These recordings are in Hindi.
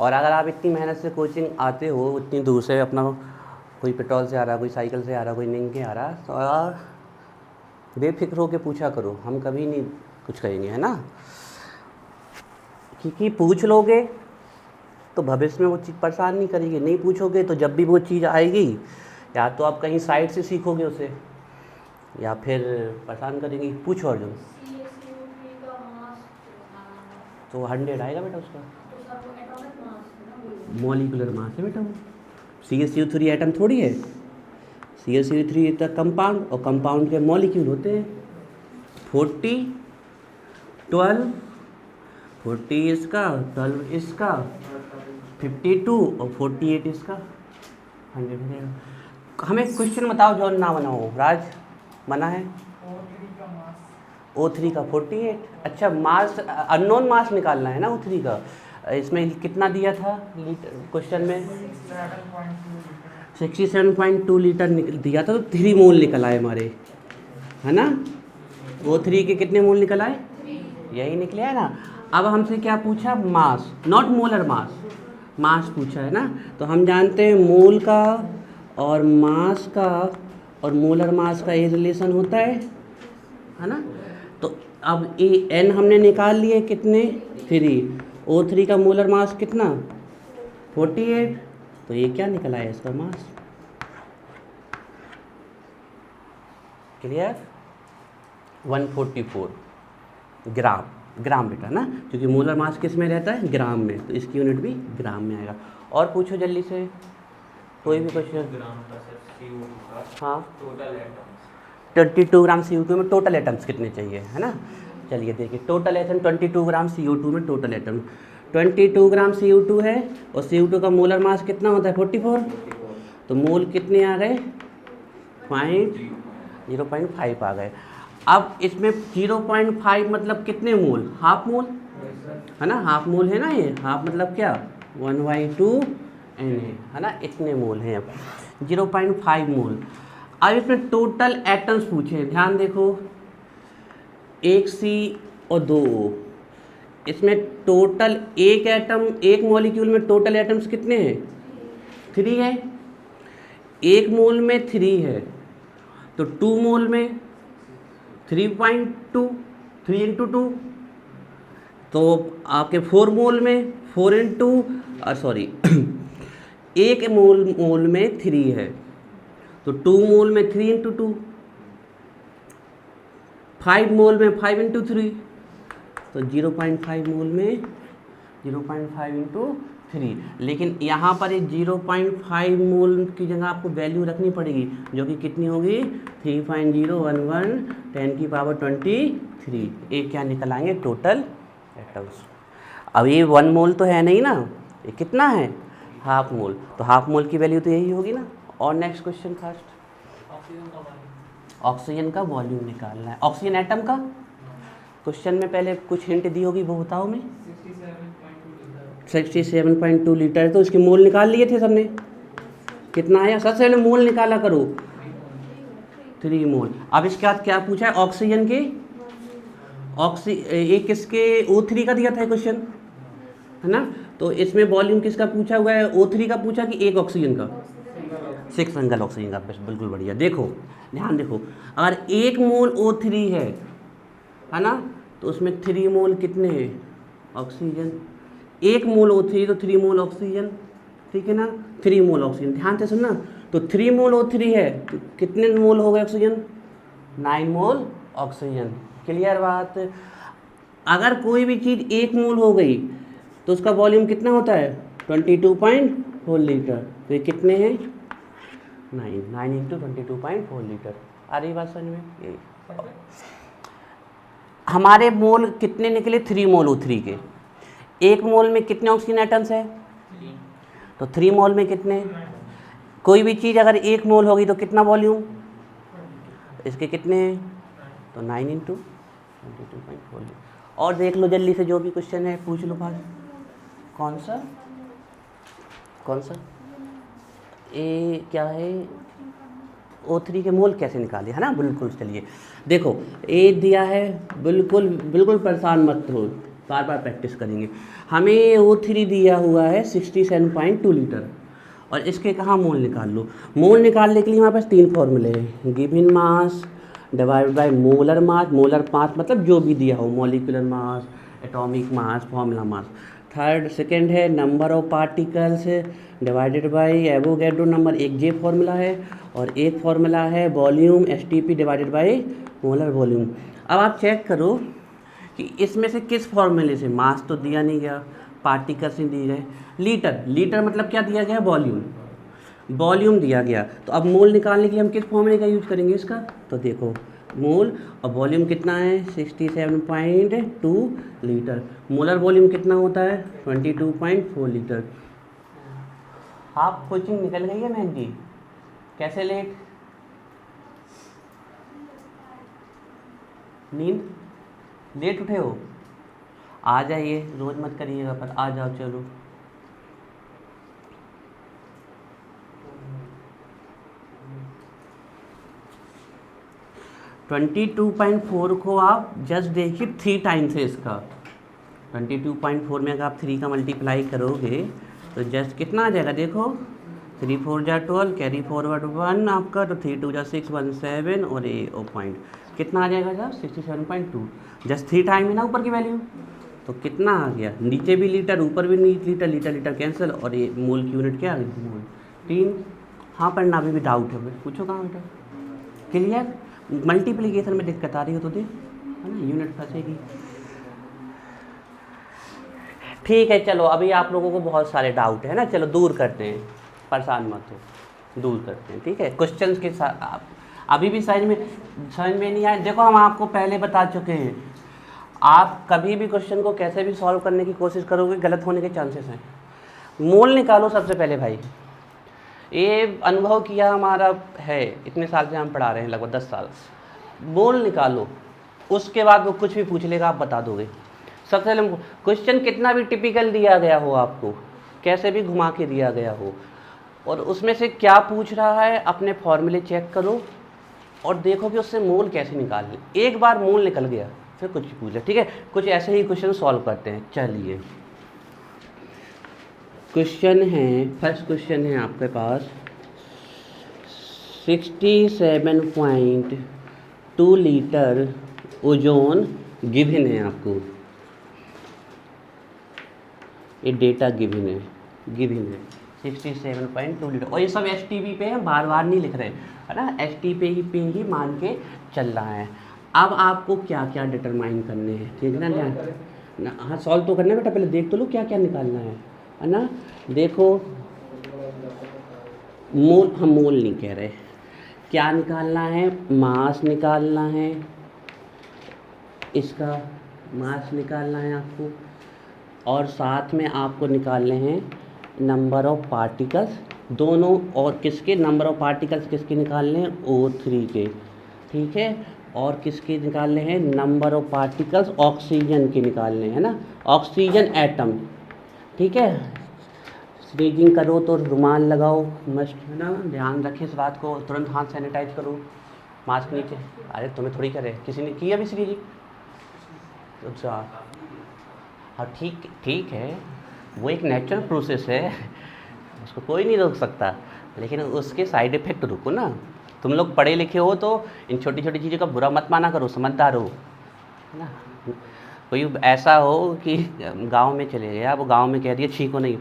और अगर आप इतनी मेहनत से कोचिंग आते हो, उतनी दूर से, अपना कोई पेट्रोल से आ रहा, कोई साइकिल से आ रहा, कोई नींद के आ रहा, तो यार बेफिक्र होकर पूछा करो, हम कभी नहीं कुछ कहेंगे, है ना। क्योंकि पूछ लोगे तो भविष्य में वो चीज़ परेशान नहीं करेगी, नहीं पूछोगे तो जब भी वो चीज़ आएगी या तो आप कहीं साइड से सीखोगे उसे या फिर परेशान करेंगी। पूछो अर्जुन। तो 100 आएगा बेटा उसका, मॉलिक्यूलर मास है बेटा वो। CaCO3 एटम थोड़ी है, CaCO3 तक कंपाउंड, और कंपाउंड के मॉलिक्यूल होते हैं 40, 12, 40 इसका, 12 इसका, 52 और 48 इसका, 100। हमें क्वेश्चन बताओ जो ना बना हो। राज बना है O3 का 48। अच्छा, मास अननोन मास निकालना है ना O3 का। इसमें कितना दिया था क्वेश्चन में? 67.2 लीटर दिया था, तो 3 मोल निकल आए हमारे, है ना। O3 के कितने मोल निकल आए? यही निकले है ना। अब हमसे क्या पूछा? मास, नॉट मोलर मास, मास पूछा है ना। तो हम जानते हैं मोल का और मास का और मोलर मास का ये रिलेशन होता है ना। तो अब n हमने निकाल लिए कितने? 3। O3 का मोलर मास कितना? 48। तो ये क्या निकला है इसका मास? क्लियर? 144 ग्राम, ग्राम बेटा ना, क्योंकि मोलर मास किस में रहता है? ग्राम में, तो इसकी यूनिट भी ग्राम में आएगा। और पूछो जल्दी से कोई भी क्वेश्चन। हाँ, 22 ग्राम CO2 में टोटल एटम्स कितने चाहिए, है ना। चलिए देखिए, टोटल एटम 22 ग्राम CO2 में टोटल एटम 22 ग्राम CO2 है, और CO2 का मोलर मास कितना होता है? 44। तो मोल कितने आ गए? 0.5 आ गए। अब इसमें 0.5 मतलब कितने मोल? हाफ मोल, है ना। हाफ मोल है ना, ये हाफ मतलब क्या? 1/2 Na, है ना। इतने मोल हैं, अब 0.5 मोल। अब इसमें टोटल एटम्स पूछे, ध्यान देखो, 1 C और 2 O। इसमें टोटल एक एटम, एक मॉलिक्यूल में टोटल एटम्स कितने हैं? 3 है। एक मोल में 3 है, तो 2 मोल में 3.2, 3 × 2, तो आपके 4 मोल में 4 × सॉरी एक मोल में 3 है, तो 2 मोल में 3 × 2, 5 मोल में 5 × 3, तो 0.5 मोल में 0.5 × 3। लेकिन यहाँ पर ये 0.5 मोल की जगह आपको वैल्यू रखनी पड़ेगी, जो कि कितनी होगी? 3.011 10⁻23। ये क्या निकल आएंगे? Total atoms. अब ये 1 मोल तो है नहीं ना, ये कितना है? Half mole. तो हाफ मोल की वैल्यू तो यही होगी ना। और नेक्स्ट क्वेश्चन फास्ट। ऑक्सीजन का वॉल्यूम निकालना है, ऑक्सीजन एटम का। क्वेश्चन में पहले कुछ हिंट दी होगी, वो बताओ मैं। 67.2 लीटर, तो इसके मोल निकाल लिए थे सबने, कितना आया? सबसे पहले मोल निकाला करो, 3 मोल। अब इसके बाद क्या पूछा है? ऑक्सीजन के एक किसके? O3 का दिया था क्वेश्चन, है ना। तो इसमें वॉल्यूम किसका पूछा हुआ है? O3 का पूछा कि एक ऑक्सीजन का? 6 सिंगल ऑक्सीजन का। बिल्कुल बढ़िया। देखो, ध्यान देखो, अगर 1 मोल O3 है ना, तो उसमें 3 मोल कितने हैं? ऑक्सीजन। 1 मोल O3 तो 3 मोल ऑक्सीजन, ठीक है ना। 3 मोल ऑक्सीजन, ध्यान से सुनना। तो 3 मोल O3 है, तो कितने मोल हो गए ऑक्सीजन? 9 मोल ऑक्सीजन। क्लियर बात? अगर कोई भी चीज़ 1 मोल हो गई तो उसका वॉल्यूम कितना होता है? 22.4 लीटर। तो ये कितने हैं? 9 × 22.4 लीटर। आ रही बात समझ में? हमारे मोल कितने निकले? 3 मोल O3 के। 1 मोल में कितने ऑक्सीजन एटम्स है? तो 3 मोल में कितने? कोई भी चीज़ अगर 1 मोल होगी तो कितना वॉल्यूम? इसके कितने हैं? तो 9 × 22.4 लीटर। और देख लो जल्दी से, जो भी क्वेश्चन है पूछ लो भाई। कौन सा? ए क्या है? O3 के मोल कैसे निकाले, है ना। बिल्कुल, चलिए देखो, ए दिया है, बिल्कुल परेशान मत हो, बार बार प्रैक्टिस करेंगे। हमें O3 दिया हुआ है 67.2 लीटर और इसके कहाँ मोल निकाल लो। मोल निकालने के लिए हमारे पास 3 फॉर्मूले हैं, given mass divide by molar mass. Molar mass मतलब जो भी दिया हो, molecular mass, atomic mass, formula mass. Second है number of particles divided by Avogadro number, एक जे फॉर्मूला है, और एक फॉर्मूला है volume STP divided by molar volume. अब आप चेक करो कि इसमें से किस फॉर्मूले से, मास तो दिया नहीं गया, पार्टिकल्स नहीं दिए गए, लीटर मतलब क्या दिया गया, वॉल्यूम दिया गया। तो अब मोल निकालने के लिए हम किस फॉर्मूले का यूज करेंगे इसका, तो देखो मोल और वॉल्यूम कितना है 67.2 लीटर, मोलर वॉल्यूम कितना होता है 22.4 लीटर। हाफ कोचिंग निकल गई है मैम जी, कैसे लेट, नींद लेट उठे हो, आ जाइए, रोज मत करिएगा पर आ जाओ, चलो। ट्वेंटी 22.4 को आप जस्ट देखिए 3 टाइम्स है इसका। 22.4 में अगर आप 3 का मल्टीप्लाई करोगे तो जस्ट कितना आ जाएगा, देखो 3 4 जा 12, कैरी फॉरवर्ड 1 आपका, तो 3 2 जा 6 1 7 और ये पॉइंट कितना आ जाएगा सर 67.2। जस्ट 3 टाइम है ना ऊपर की वैल्यू, तो कितना आ गया, नीचे भी लीटर ऊपर भी लीटर, लीटर कैंसिल, और ये मोल की यूनिट क्या आ गई, मोल 3। हाँ पर ना भी डाउट है, पूछो कहाँ बेटा, क्लियर। मल्टीप्लिकेशन में दिक्कत आ रही हो तो देख, है ना, यूनिट फंसेगी। ठीक है चलो, अभी आप लोगों को बहुत सारे डाउट है ना, चलो दूर करते हैं, परेशान मत हो, दूर करते हैं, ठीक है। क्वेश्चंस के साथ अभी भी समझ में नहीं आया, देखो हम आपको पहले बता चुके हैं, आप कभी भी क्वेश्चन को कैसे भी सॉल्व करने की कोशिश करोगे गलत होने के चांसेस हैं। मोल निकालो सबसे पहले भाई, ये अनुभव किया हमारा है, इतने साल से हम पढ़ा रहे हैं, लगभग 10 साल। मोल निकालो, उसके बाद वो कुछ भी पूछ लेगा आप बता दोगे। सबसे पहले क्वेश्चन कितना भी टिपिकल दिया गया हो, आपको कैसे भी घुमा के दिया गया हो, और उसमें से क्या पूछ रहा है अपने फॉर्मूले चेक करो और देखो कि उससे मोल कैसे निकालने। एक बार मोल निकल गया फिर कुछ भी पूछ ले, ठीक है। कुछ ऐसे ही क्वेश्चन सॉल्व करते हैं, चलिए। क्वेश्चन है, फर्स्ट क्वेश्चन है आपके पास 67.2 लीटर ओजोन गिवन है आपको, ये डेटा गिवन है 67.2 लीटर, और ये सब STP पे हम बार बार नहीं लिख रहे, है ना, STP पे ही मान के चल रहा है। अब आपको क्या क्या डिटरमाइन करने हैं, ठीक है ना, हाँ सॉल्व तो करना है बेटा, पहले देख तो लो क्या क्या निकालना है ना। देखो मोल, हम मोल नहीं कह रहे, क्या निकालना है, मास निकालना है, इसका मास निकालना है आपको, और साथ में आपको निकालने हैं नंबर ऑफ पार्टिकल्स दोनों, और किसके नंबर ऑफ पार्टिकल्स किसके निकालने हैं, O3 के, ठीक है, और किसके निकालने हैं, नंबर ऑफ पार्टिकल्स ऑक्सीजन के निकालने हैं ना, ऑक्सीजन एटम, ठीक है। स्नीजिंग करो तो रुमाल लगाओ मस्ट, है ना, ध्यान रखिए इस बात को, तुरंत हाथ सैनिटाइज करो, मास्क नीचे, अरे तुम्हें थोड़ी करे, किसी ने किया भी स्नीजिंग, अच्छा हाँ ठीक है, वो एक नेचुरल प्रोसेस है, उसको कोई नहीं रोक सकता, लेकिन उसके साइड इफ़ेक्ट रुको ना। तुम लोग पढ़े लिखे हो तो इन छोटी छोटी चीज़ों का बुरा मत माना करो, समझदार हो, है ना। कोई ऐसा हो कि गांव में चले गया, वो गांव में कह दिया छींको नहीं,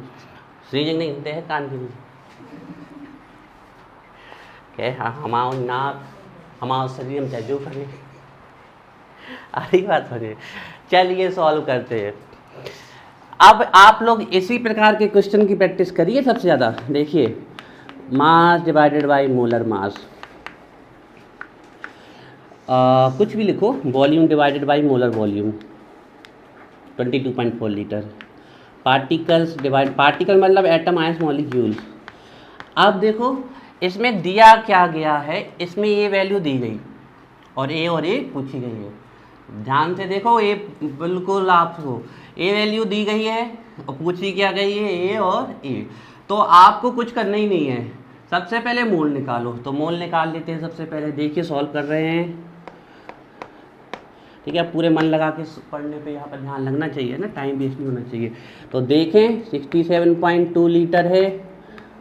स्नीजिंग नहीं होते हैं कान के नीचे, कहे हाँ हमारा नाक हमारा शरीर हम चाहे जो करें, आधी बात समझे। चलिए सॉल्व करते हैं। अब आप लोग इसी प्रकार के क्वेश्चन की प्रैक्टिस करिए सबसे ज़्यादा। देखिए मास डिवाइडेड बाय मोलर मास, कुछ भी लिखो, volume divided by molar volume 22.4 litre, particles divide, particle मतलब एटम आयंस मॉलिक्यूल्स। अब देखो इसमें दिया क्या गया है, इसमें ये वैल्यू दी गई और ए पूछी गई है, ध्यान से देखो, ये बिल्कुल आपको ए वैल्यू दी गई है और पूछी क्या गई है, ए और ए। तो आपको कुछ करना ही नहीं है, सबसे पहले मोल निकालो। तो मोल निकाल लेते हैं सबसे पहले, देखिए सॉल्व कर रहे हैं। ठीक है, पूरे मन लगा के पढ़ने पे यहाँ पर ध्यान लगना चाहिए ना, टाइम वेस्ट नहीं होना चाहिए। तो देखें 67.2 लीटर है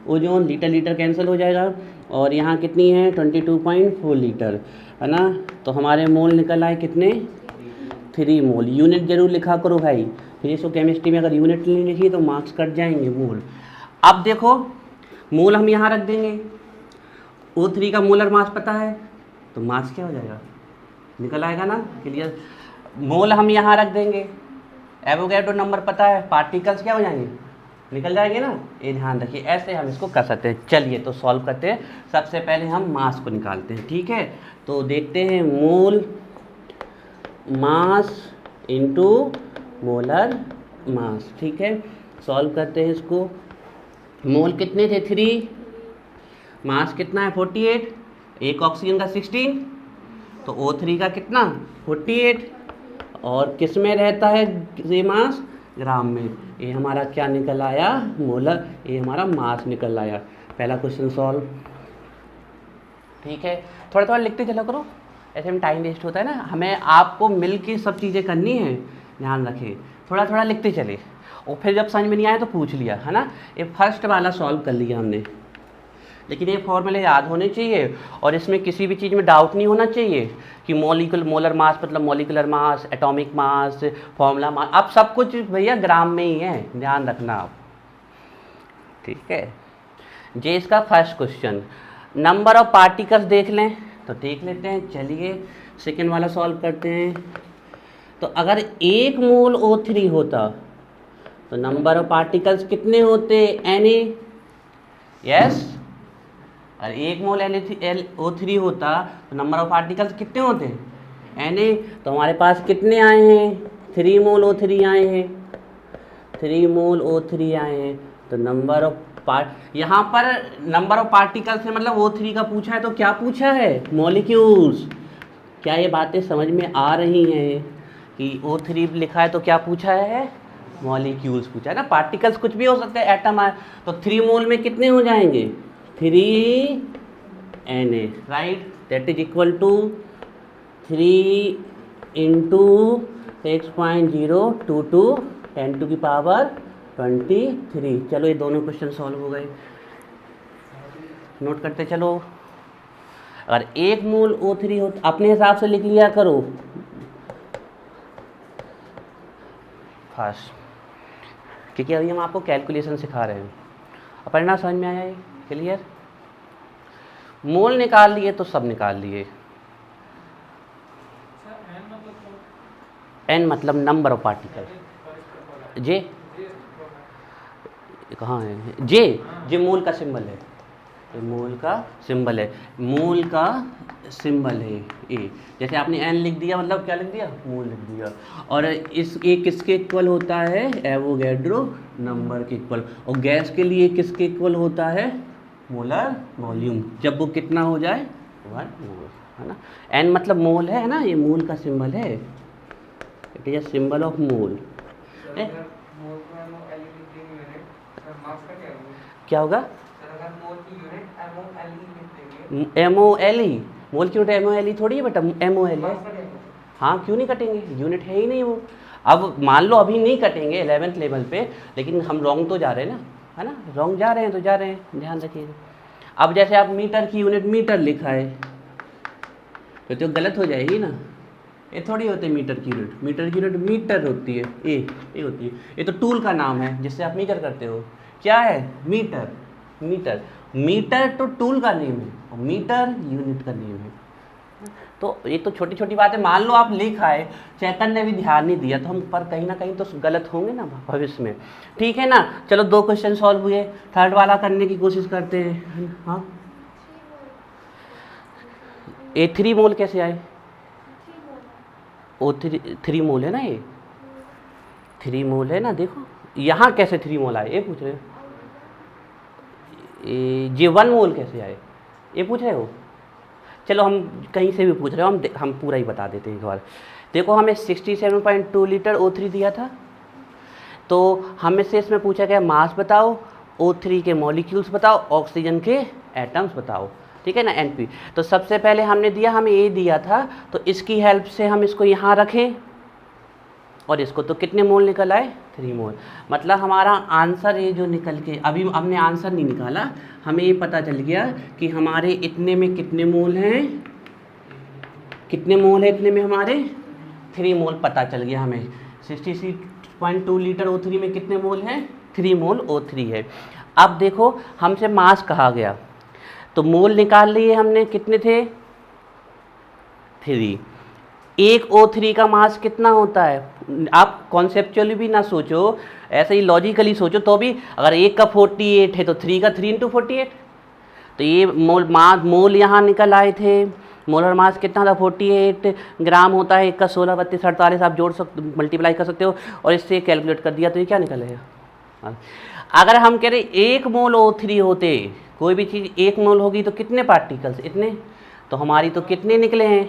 ओजोन, लीटर लीटर कैंसिल हो जाएगा, और यहाँ कितनी है 22.4 लीटर, है ना। तो हमारे मोल निकल आए कितने 3 मोल। यूनिट जरूर लिखा करो भाई, फिजिक्स और केमिस्ट्री में अगर यूनिट नहीं लिखी तो मार्क्स कट जाएंगे। मोल, अब देखो मोल हम यहाँ रख देंगे, O3 का मोलर मास पता है तो मास क्या हो जाएगा, निकल आएगा ना, क्लियर। मोल हम यहाँ रख देंगे, एवोगैड्रो नंबर पता है, पार्टिकल्स क्या हो जाएंगे, निकल जाएंगे ना। ये ध्यान रखिए, ऐसे हम इसको कर सकते हैं। चलिए तो सॉल्व करते हैं। सबसे पहले हम मास को निकालते हैं, ठीक है। तो देखते हैं मोल मास इनटू मोलर मास, ठीक है। सॉल्व करते हैं इसको। मोल कितने थे 3, मास कितना है 48, एक ऑक्सीजन का 16, तो O3 का कितना 48, और किस में रहता है ये मास, ग्राम में। ये हमारा क्या निकल आया मोलर, ये हमारा मास निकल आया। पहला क्वेश्चन सॉल्व, ठीक है। थोड़ा थोड़ा लिखते चला करो, ऐसे में टाइम वेस्ट होता है ना, हमें आपको मिल के सब चीज़ें करनी है, ध्यान रखें। थोड़ा थोड़ा लिखते चले, और फिर जब समझ में नहीं आया तो पूछ लिया, है ना। ये फर्स्ट वाला सॉल्व कर लिया हमने, लेकिन ये फॉर्मूले याद होने चाहिए, और इसमें किसी भी चीज़ में डाउट नहीं होना चाहिए कि मोलर मास मतलब molecular mass, atomic mass, formula मास, अब सब कुछ भैया ग्राम में ही है, ध्यान रखना आप, ठीक है। जे इसका first question, number of particles देख लें तो देख लेते हैं। चलिए सेकेंड वाला सॉल्व करते हैं। तो अगर 1 मोल O3 होता तो नंबर ऑफ पार्टिकल्स कितने होते, Na, यस। और 1 मोल O3 होता तो नंबर ऑफ पार्टिकल्स कितने होते हैं Na, तो हमारे पास कितने आए हैं 3 मोल O3 आए हैं, 3 मोल O3 आए हैं। तो नंबर ऑफ यहाँ पर नंबर ऑफ पार्टिकल्स है, मतलब O3 का पूछा है, तो क्या पूछा है मॉलिक्यूल्स। क्या ये बातें समझ में आ रही हैं कि O3 लिखा है तो क्या पूछा है, मॉलिक्यूल्स पूछा है ना। पार्टिकल्स कुछ भी हो सकते हैं, एटम है, तो 3 मोल में कितने हो जाएंगे 3 Na, right. That is equal to 3 into 6.022 10⁻23। चलो ये दोनों क्वेश्चन सॉल्व हो गए, नोट करते चलो। अगर 1 मोल O3 हो, अपने हिसाब से लिख लिया करो फर्स्ट, क्योंकि अभी हम आपको कैलकुलेशन सिखा रहे हैं। परिणाम समझ में आया है, क्लियर। मोल निकाल लिए तो सब निकाल लिए। N मतलब नंबर ऑफ पार्टिकल, जे कहाँ है, जे मोल का सिंबल है, ये मोल का सिंबल है, मोल का सिंबल है ए। जैसे आपने एन लिख दिया मतलब क्या लिख दिया, मोल लिख दिया। और इस ए किसके इक्वल होता है, एवोगैड्रो नंबर के इक्वल। और गैस के लिए किसके इक्वल होता है, मोलर वॉल्यूम, जब वो कितना हो जाए 1 मोल, है ना। एन मतलब मोल है ना, ये मोल का सिंबल है, it is a symbol of mole. क्या होगा, MOLE, मोल की यूनिट MOLE थोड़ी है बेटा, MOL है। हाँ क्यों नहीं कटेंगे, यूनिट है ही नहीं वो। अब मान लो अभी नहीं कटेंगे 11th लेवल पे, लेकिन हम रॉन्ग तो जा रहे हैं ना, है ना, रॉन्ग जा रहे हैं तो जा रहे हैं, ध्यान रखिएगा। अब जैसे आप मीटर की यूनिट मीटर लिखा है तो गलत हो जाएगी ना, ये थोड़ी होती है मीटर की यूनिट, मीटर की यूनिट मीटर होती है, ए होती है। ये तो टूल का नाम है जिससे आप मीटर करते हो, क्या है मीटर, मीटर मीटर तो टूल का नेम है और मीटर यूनिट का नेम है। तो ये तो छोटी छोटी बातें मान लो आप लिखा है, चैतन्य ने भी ध्यान नहीं दिया, तो हम पर कहीं ना कहीं तो गलत होंगे ना भविष्य में, ठीक है ना। चलो 2 क्वेश्चन सॉल्व हुए, थर्ड वाला करने की कोशिश करते हैं। हाँ A3 मोल कैसे आए, O3 मोल है ना, ये 3 मोल है ना। देखो यहाँ कैसे 3 मोल आए, ये पूछ रहे हो। ये 1 मोल कैसे आए, ये पूछ रहे हो। चलो हम कहीं से भी पूछ रहे हो, हम पूरा ही बता देते हैं एक बार। देखो हमें 67.2 लीटर O3 दिया था, तो हमें से इसमें पूछा गया मास बताओ, O3 के मॉलिक्यूल्स बताओ, ऑक्सीजन के एटम्स बताओ। ठीक है ना, NP। तो सबसे पहले हमने दिया, हमें ए दिया था, तो इसकी हेल्प से हम इसको यहाँ रखें और इसको, तो कितने मोल निकल आए, 3 मोल। मतलब हमारा आंसर ये जो निकल के, अभी हमने आंसर नहीं निकाला, हमें ये पता चल गया कि हमारे इतने में कितने मोल हैं, कितने मोल है इतने में, हमारे 3 मोल पता चल गया हमें। 66.2 लीटर O3 में कितने मोल हैं, 3 मोल O3 है। अब देखो हमसे मास कहा गया, तो मोल निकाल लिए हमने, कितने थे, 3। एक O3 का मास कितना होता है, आप कॉन्सेप्चुअली भी ना सोचो, ऐसे ही लॉजिकली सोचो तो भी, अगर एक का 48 है तो 3 का 3 × 48, तो ये मोल यहाँ निकल आए थे। मोलर मास कितना था, 48 ग्राम होता है, एक का 16, 32, 48 आप जोड़ सकते, मल्टीप्लाई कर सकते हो, और इससे कैलकुलेट कर दिया तो ये क्या निकलेगा। अगर हम कह रहे 1 मोल O3 होते, कोई भी चीज़ 1 मोल होगी तो कितने पार्टिकल्स, इतने, तो हमारी तो कितने निकले हैं,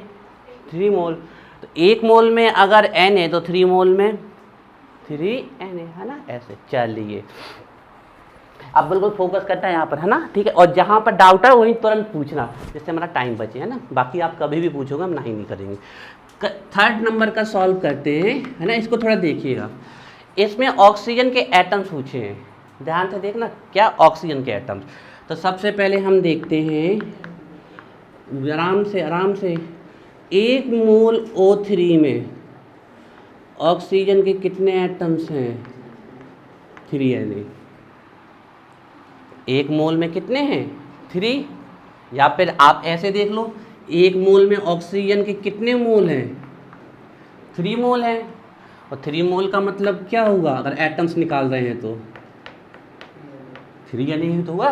3 मोल। तो 1 मोल में अगर N है तो 3 मोल में 3N है ना, ऐसे। चलिए अब बिल्कुल फोकस करता है यहाँ पर, है ना, ठीक है। और जहाँ पर डाउट है वहीं तुरंत पूछना, जिससे हमारा टाइम बचे, है ना। बाकी आप कभी भी पूछोगे, हम नहीं करेंगे। 3rd नंबर का सॉल्व करते हैं, है ना। इसको थोड़ा देखिएगा, इसमें ऑक्सीजन के एटम्स पूछे हैं, ध्यान से देखना, क्या ऑक्सीजन के एटम्स। तो सबसे पहले हम देखते हैं, आराम से 1 मोल O3 में ऑक्सीजन के कितने एटम्स हैं, 3Na। 1 मोल में कितने हैं, 3, या फिर आप ऐसे देख लो, 1 मोल में ऑक्सीजन के कितने मोल हैं, 3 मोल हैं। और 3 मोल का मतलब क्या होगा, अगर एटम्स निकाल रहे हैं तो 3Na तो हुआ,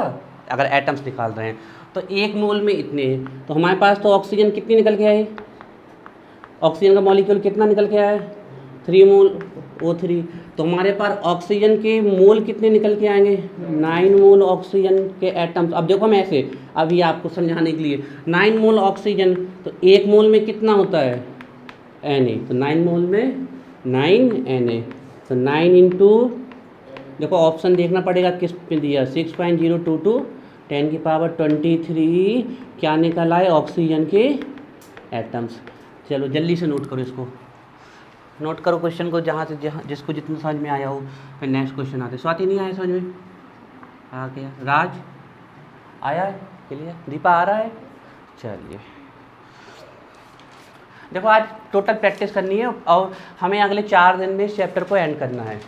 अगर एटम्स निकाल रहे हैं तो 1 मोल में इतने हैं। तो हमारे पास तो ऑक्सीजन कितनी निकल के आई, ऑक्सीजन का मॉलिक्यूल कितना निकल के आया, 3 मोल O3। तो हमारे पास ऑक्सीजन के मोल कितने निकल के आएंगे, 9 मोल ऑक्सीजन के एटम्स। अब देखो हम ऐसे, अभी आपको समझाने के लिए, 9 मोल ऑक्सीजन, तो 1 मोल में कितना होता है, Na, तो 9 मोल में 9Na, तो 9 इंटू, देखो ऑप्शन देखना पड़ेगा किस पे दिया, 6.022 10⁻23 क्या निकल आए, ऑक्सीजन के एटम्स। चलो जल्दी से नोट करो, इसको नोट करो क्वेश्चन को, जहाँ जिसको जितना समझ में आया हो। फिर नेक्स्ट क्वेश्चन आते। स्वाति नहीं आया समझ में, आ गया, राज आया है, क्लियर, दीपा आ रहा है। चलिए देखो आज टोटल प्रैक्टिस करनी है, और हमें अगले 4 दिन में इस चैप्टर को एंड करना है,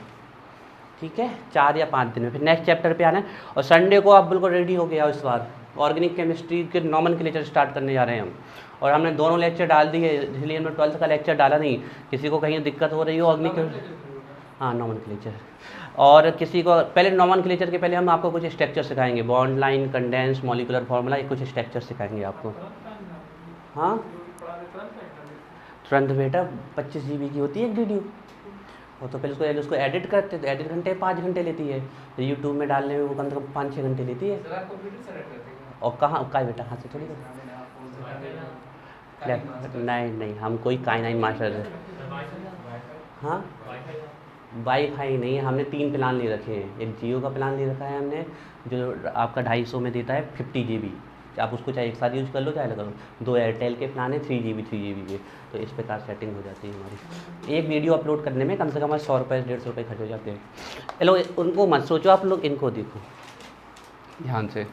ठीक है, 4 या 5 दिन में फिर नेक्स्ट चैप्टर पे आना है। और संडे को आप बिल्कुल रेडी हो गया इस बार, ऑर्गेनिक केमिस्ट्री के नॉमेनक्लेचर स्टार्ट करने जा रहे हैं हम। और हमने दोनों लेक्चर डाल दिए, इसलिए हमने 12th का लेक्चर डाला नहीं, किसी को कहीं दिक्कत हो रही हो ऑर्गेनिक, हाँ नॉमेनक्लेचर। और किसी को पहले नॉमेनक्लेचर के पहले हम आपको कुछ स्ट्रक्चर सिखाएंगे, bond line, condense, molecular formula, ये कुछ स्ट्रक्चर सिखाएंगे आपको। हाँ तुरंत बेटा, 25 GB की होती है एक वीडियो, वो तो पहले उसको एडिट करते, तो एडिट घंटे 5 घंटे लेती है, तो यूट्यूब में डालने में वो कम से कम 5-6 घंटे लेती है। और कहाँ का बेटा, हाथ से थोड़ी नहीं, हम कोई काइनाइन मास्टर है। हाँ वाईफाई नहीं है, हमने 3 प्लान ले रखे हैं। एक जियो का प्लान ले रखा है हमने, जो आपका 250 में देता है 50 GB, आप उसको चाहे एक साथ यूज कर लो चाहे लगा लो। 2 एयरटेल के प्लान है 3 GB के, तो इस प्रकार सेटिंग हो जाती है हमारी। एक वीडियो अपलोड करने में कम से कम 100 रुपये 150 रुपये खर्च हो जाते हैं। चलो उनको मत सोचो आप लोग, इनको देखो ध्यान से।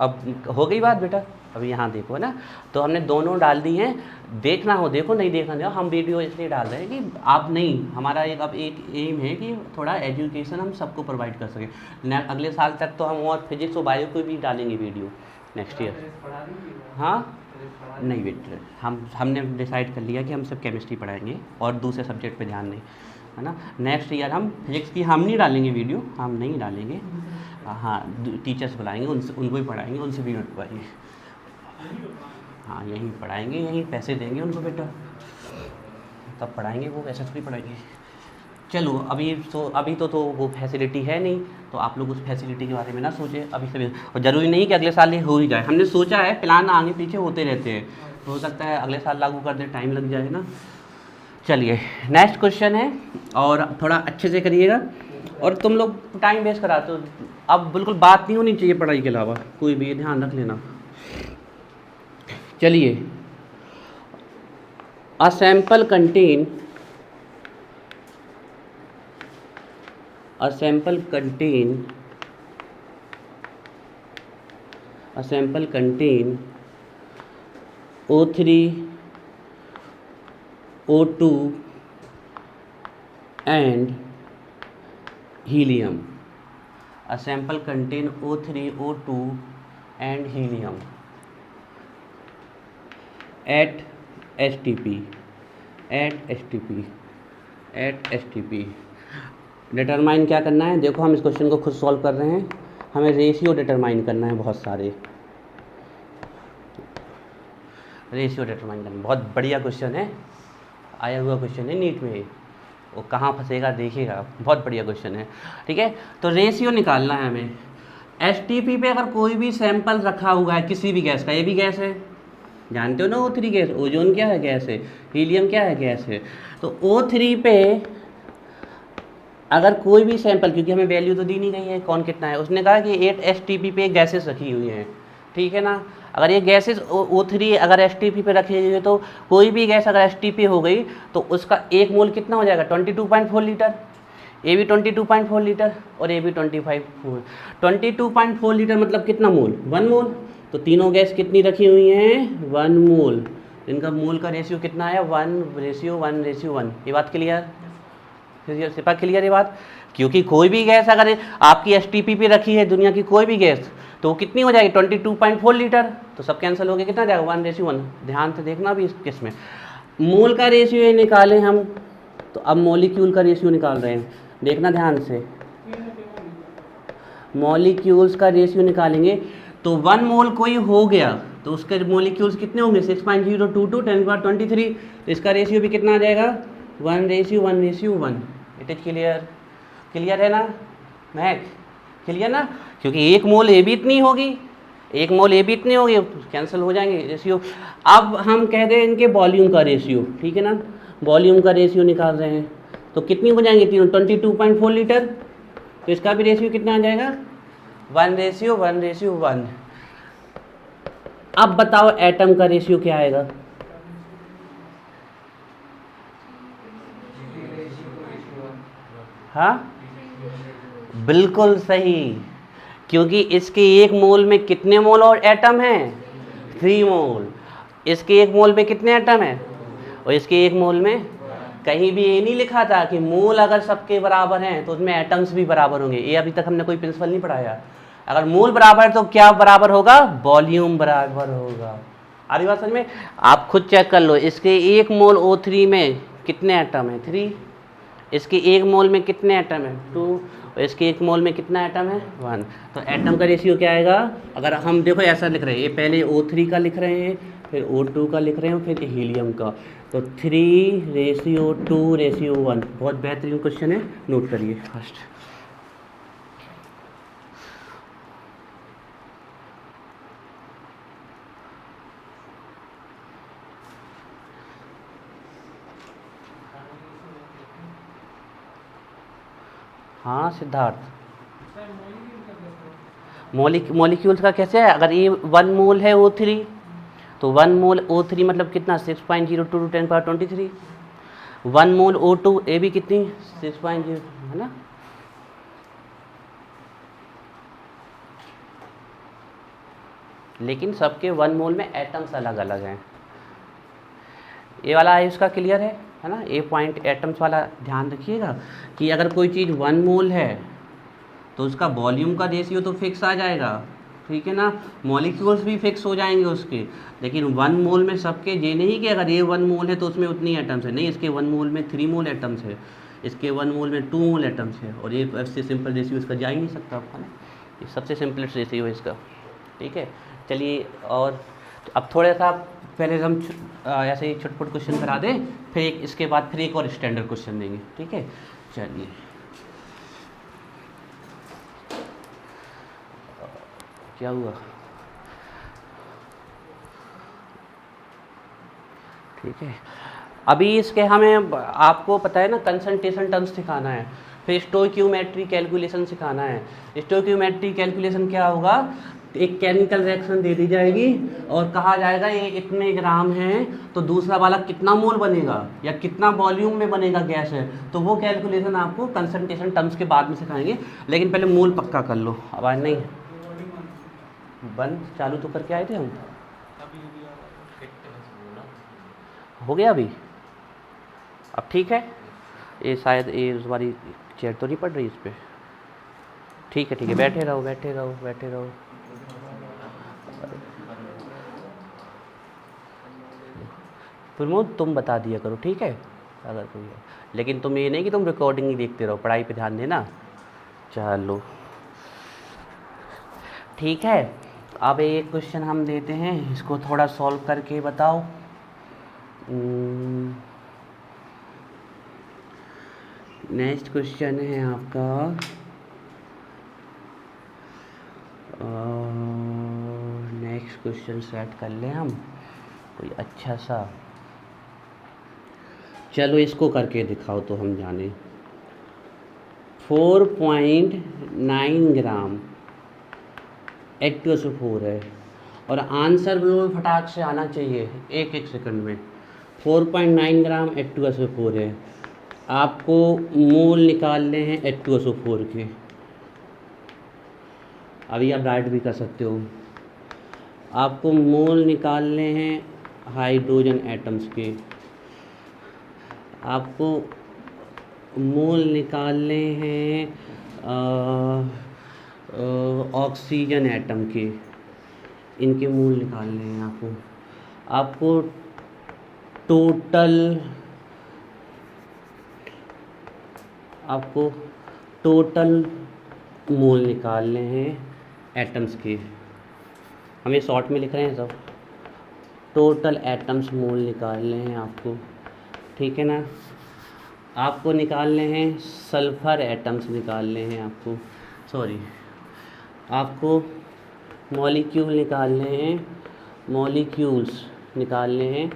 अब हो गई बात बेटा, अभी यहाँ देखो है ना, तो हमने दोनों डाल दी हैं, देखना हो देखो, नहीं देखना नहीं, हम वीडियो इसलिए डाल रहे हैं कि आप नहीं, हमारा अब एक एम है कि थोड़ा एजुकेशन हम सबको प्रोवाइड कर सकें। अगले साल तक तो हम और फिजिक्स और बायो को भी डालेंगे वीडियो नेक्स्ट ईयर। हाँ नहीं बेटा, हमने डिसाइड कर लिया कि हम सब केमिस्ट्री पढ़ाएंगे और दूसरे सब्जेक्ट पे ध्यान नहीं, है ना। नेक्स्ट ईयर हम फिजिक्स की हम नहीं डालेंगे वीडियो, हम नहीं डालेंगे, हाँ टीचर्स बुलाएंगे, उनको भी पढ़ाएंगे, उनसे वीडियो पढ़ाएंगे, हाँ यहीं पढ़ाएंगे, यहीं पैसे देंगे उनको बेटा, तब पढ़ाएंगे, वो ऐसा थोड़ी पढ़ाएंगे। चलो अभी तो वो फैसिलिटी है नहीं, तो आप लोग उस फैसिलिटी के बारे में ना सोचें अभी से। और ज़रूरी नहीं कि अगले साल ये हो ही जाए, हमने सोचा है, प्लान आगे पीछे होते रहते हैं, तो हो सकता है अगले साल लागू कर दे, टाइम लग जाए ना। चलिए नेक्स्ट क्वेश्चन है, और थोड़ा अच्छे से करिएगा। और तुम लोग टाइम वेस्ट कराते हो। अब बिल्कुल बात नहीं होनी चाहिए पढ़ाई के अलावा कोई भी, ध्यान रख लेना। चलिए, a sample contain O3 O2 and helium. A sample contain O3 O2 and helium at STP. Determine क्या करना है? देखो, हम इस क्वेश्चन को खुद सॉल्व कर रहे हैं, हमें रेशियो डिटरमाइन करना है। बहुत सारे रेशियो डिटरमाइन करना, बहुत बढ़िया क्वेश्चन है, आया हुआ क्वेश्चन है नीट में। वो कहाँ फंसेगा देखिएगा, बहुत बढ़िया क्वेश्चन है। ठीक है, तो रेशियो निकालना है हमें। एसटीपी पे अगर कोई भी सैंपल रखा हुआ है किसी भी गैस का, ये भी गैस है, जानते हो ना, O3 गैस, ओजोन क्या है? गैस है। हीलियम क्या है? गैस है। तो O3 पे अगर कोई भी सैंपल, क्योंकि हमें वैल्यू तो दी नहीं गई है कौन कितना है, उसने कहा कि 8 STP पे गैसेस रखी हुई हैं, ठीक है ना। अगर ये गैसेस O3 अगर STP पे रखी हुई है तो कोई भी गैस अगर STP हो गई तो उसका एक मोल कितना हो जाएगा? 22.4 लीटर। ये भी 22.4 लीटर और ये भी 22.4 लीटर, मतलब कितना मोल? 1 मोल। तो तीनों गैस कितनी रखी हुई हैं? 1 मोल। इनका मोल का रेशियो कितना है? 1:1:1। ये बात क्लियर? सिपा क्लियर ये बात? क्योंकि कोई भी गैस अगर आपकी STP पे रखी है, दुनिया की कोई भी गैस, तो वो कितनी हो जाएगी? 22.4 लीटर। तो सब कैंसिल हो गया, कितना जाएगा? 1:1। ध्यान से देखना भी किस में मोल का रेशियो ये निकाले हम, तो अब मॉलिक्यूल का रेशियो निकाल रहे हैं। देखना ध्यान से, मॉलिक्यूल्स का रेशियो निकालेंगे तो 1 मोल कोई हो गया तो उसके मॉलिक्यूल्स कितने होंगे? 6.022 10⁻23। तो इसका रेशियो भी कितना आ जाएगा? 1:1:1। It is clear? क्लियर है ना महक? क्लियर ना? क्योंकि एक मोल ए भी इतनी होगी, एक मोल ए भी इतनी होगी, कैंसिल हो जाएंगे रेशियो। अब हम कह रहे हैं इनके वॉल्यूम का रेशियो, ठीक है ना, वॉल्यूम का रेशियो निकाल रहे हैं, तो कितनी हो जाएंगी तीनों? 22.4 लीटर। तो इसका भी रेशियो कितना आ जाएगा? 1:1:1। अब बताओ एटम का रेशियो क्या आएगा? हाँ, बिल्कुल सही, क्योंकि इसके एक मोल में कितने मोल और एटम हैं? 3 मोल। इसके एक मोल में कितने एटम हैं? और इसके एक मोल में, कहीं भी ये नहीं लिखा था कि मोल अगर सबके बराबर हैं तो उसमें एटम्स भी बराबर होंगे। ये अभी तक हमने कोई प्रिंसिपल नहीं पढ़ाया। अगर मोल बराबर है तो क्या बराबर होगा? वॉल्यूम बराबर होगा। आ रही बात समझ में? आप खुद चेक कर लो, इसके एक मोल O3 में कितने एटम है? 3। इसके एक मोल में कितने एटम है? 2। और इसके एक मोल में कितना एटम है? 1। तो एटम का रेशियो क्या आएगा? अगर हम देखो ऐसा लिख रहे हैं, ये पहले O3 का लिख रहे हैं, फिर O2 का लिख रहे हैं, फिर हीलियम का, तो 3:2:1। बहुत बेहतरीन क्वेश्चन है, नोट करिए फर्स्ट। हाँ सिद्धार्थ, मॉलिक्यूल्स का कैसे है? अगर ये 1 मोल है O3 तो 1 मोल O3 मतलब कितना? 6.02 10⁻23। 1 मोल O2, ये भी कितनी? 6.0, है ना। लेकिन सबके 1 मोल में एटम्स अलग अलग हैं। ये वाला है उसका क्लियर है ना? ए पॉइंट एटम्स वाला ध्यान रखिएगा कि अगर कोई चीज़ 1 मोल है तो उसका वॉल्यूम का रेशियो तो फिक्स आ जाएगा, ठीक है ना, मॉलिक्यूल्स भी फिक्स हो जाएंगे उसके। लेकिन 1 मोल में सबके, ये नहीं कि अगर ये 1 मोल है तो उसमें उतनी एटम्स है, नहीं, इसके 1 मोल में 3 मोल एटम्स है, इसके 1 मोल में 2 मोल एटम्स है, और ये सबसे सिंपल रेशियो इसका जा ही नहीं सकता, है ना, ये सबसे सिंपलेस्ट रेशियो है इसका, ठीक है। चलिए, और अब थोड़ा सा पहले हम ऐसे ही छुटपुट क्वेश्चन करा दें, फिर इसके बाद फिर एक और स्टैंडर्ड क्वेश्चन देंगे, ठीक है। चलिए, क्या हुआ? ठीक है, अभी इसके हमें, आपको पता है ना, कंसंट्रेशन टर्म्स दिखाना है, फिर स्टोइकियोमेट्री कैलकुलेशन सिखाना है। स्टोइकियोमेट्री कैलकुलेशन क्या होगा, एक केमिकल रिएक्शन दे दी जाएगी और कहा जाएगा ये इतने ग्राम है, तो दूसरा वाला कितना मोल बनेगा या कितना वॉल्यूम में बनेगा गैस है, तो वो कैलकुलेशन आपको कंसंट्रेशन टर्म्स के बाद में सिखाएंगे। लेकिन पहले मोल पक्का कर लो। आवाज़ नहीं बंद चालू तो करके आए थे हम, हो गया अभी, अब ठीक है। ये शायद ये उस वाली चेयर तो नहीं पड़ रही इस पर, ठीक है बैठे रहो बैठे रहो बैठे रहो। प्रमोद तुम बता दिया करो, ठीक है अगर कोई है, लेकिन तुम ये नहीं कि तुम रिकॉर्डिंग ही देखते रहो, पढ़ाई पे ध्यान देना। चलो ठीक है, अब एक क्वेश्चन हम देते हैं, इसको थोड़ा सॉल्व करके बताओ। नेक्स्ट क्वेश्चन है आपका नेक्स्ट क्वेश्चन सेट कर लें हम कोई अच्छा सा। चलो इसको करके दिखाओ तो हम जाने। 4.9 ग्राम H2SO4 है और आंसर बिल्कुल फटाक से आना चाहिए एक सेकंड में। 4.9 ग्राम H2SO4 है, आपको मोल निकालने हैं H2SO4 के। अभी आप राइट भी कर सकते हो। आपको मोल निकालने हैं हाइड्रोजन एटम्स के, आपको मोल निकालने हैं ऑक्सीजन एटम के, इनके मोल निकालने हैं आपको टोटल मोल निकालने हैं एटम्स के। हम ये शॉर्ट में लिख रहे हैं सब, टोटल एटम्स मोल निकालने हैं आपको, ठीक है ना। आपको निकालने हैं सल्फ़र एटम्स निकालने हैं आपको मॉलिक्यूल निकालने हैं, मॉलिक्यूल्स निकालने हैं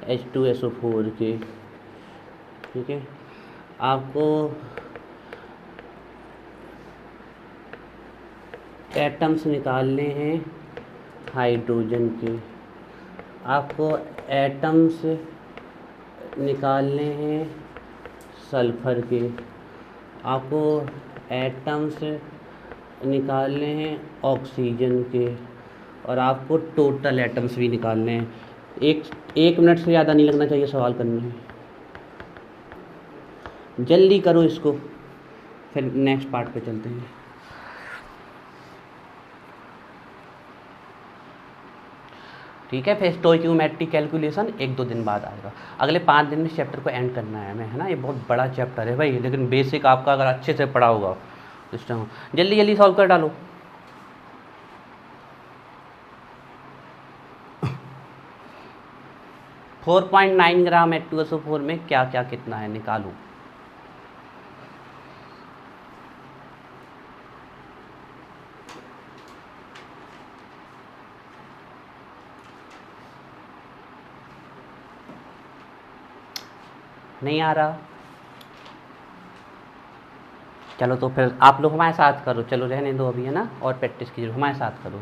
H2SO4 के, ठीक है। आपको एटम्स निकालने हैं हाइड्रोजन के, आपको एटम्स निकालने हैं सल्फ़र के, आपको एटम्स निकालने हैं ऑक्सीजन के, और आपको टोटल एटम्स भी निकालने हैं। एक मिनट से ज़्यादा नहीं लगना चाहिए सवाल करने में, जल्दी करो इसको, फिर नेक्स्ट पार्ट पे चलते हैं। ठीक है, फिर स्टोइकियोमेट्री कैलकुलेशन 1-2 दिन बाद आएगा। अगले 5 दिन में चैप्टर को एंड करना है हमें, है ना। ये बहुत बड़ा चैप्टर है भाई, लेकिन बेसिक आपका अगर अच्छे से पढ़ा होगा तो इस टाइम जल्दी जल्दी सॉल्व कर डालो। फोर 4.9 ग्राम H2SO4 में क्या क्या कितना है निकालो। नहीं आ रहा, चलो तो फिर आप लोग हमारे साथ करो, चलो रहने दो अभी, है ना, और प्रैक्टिस कीजिए, हमारे साथ करो।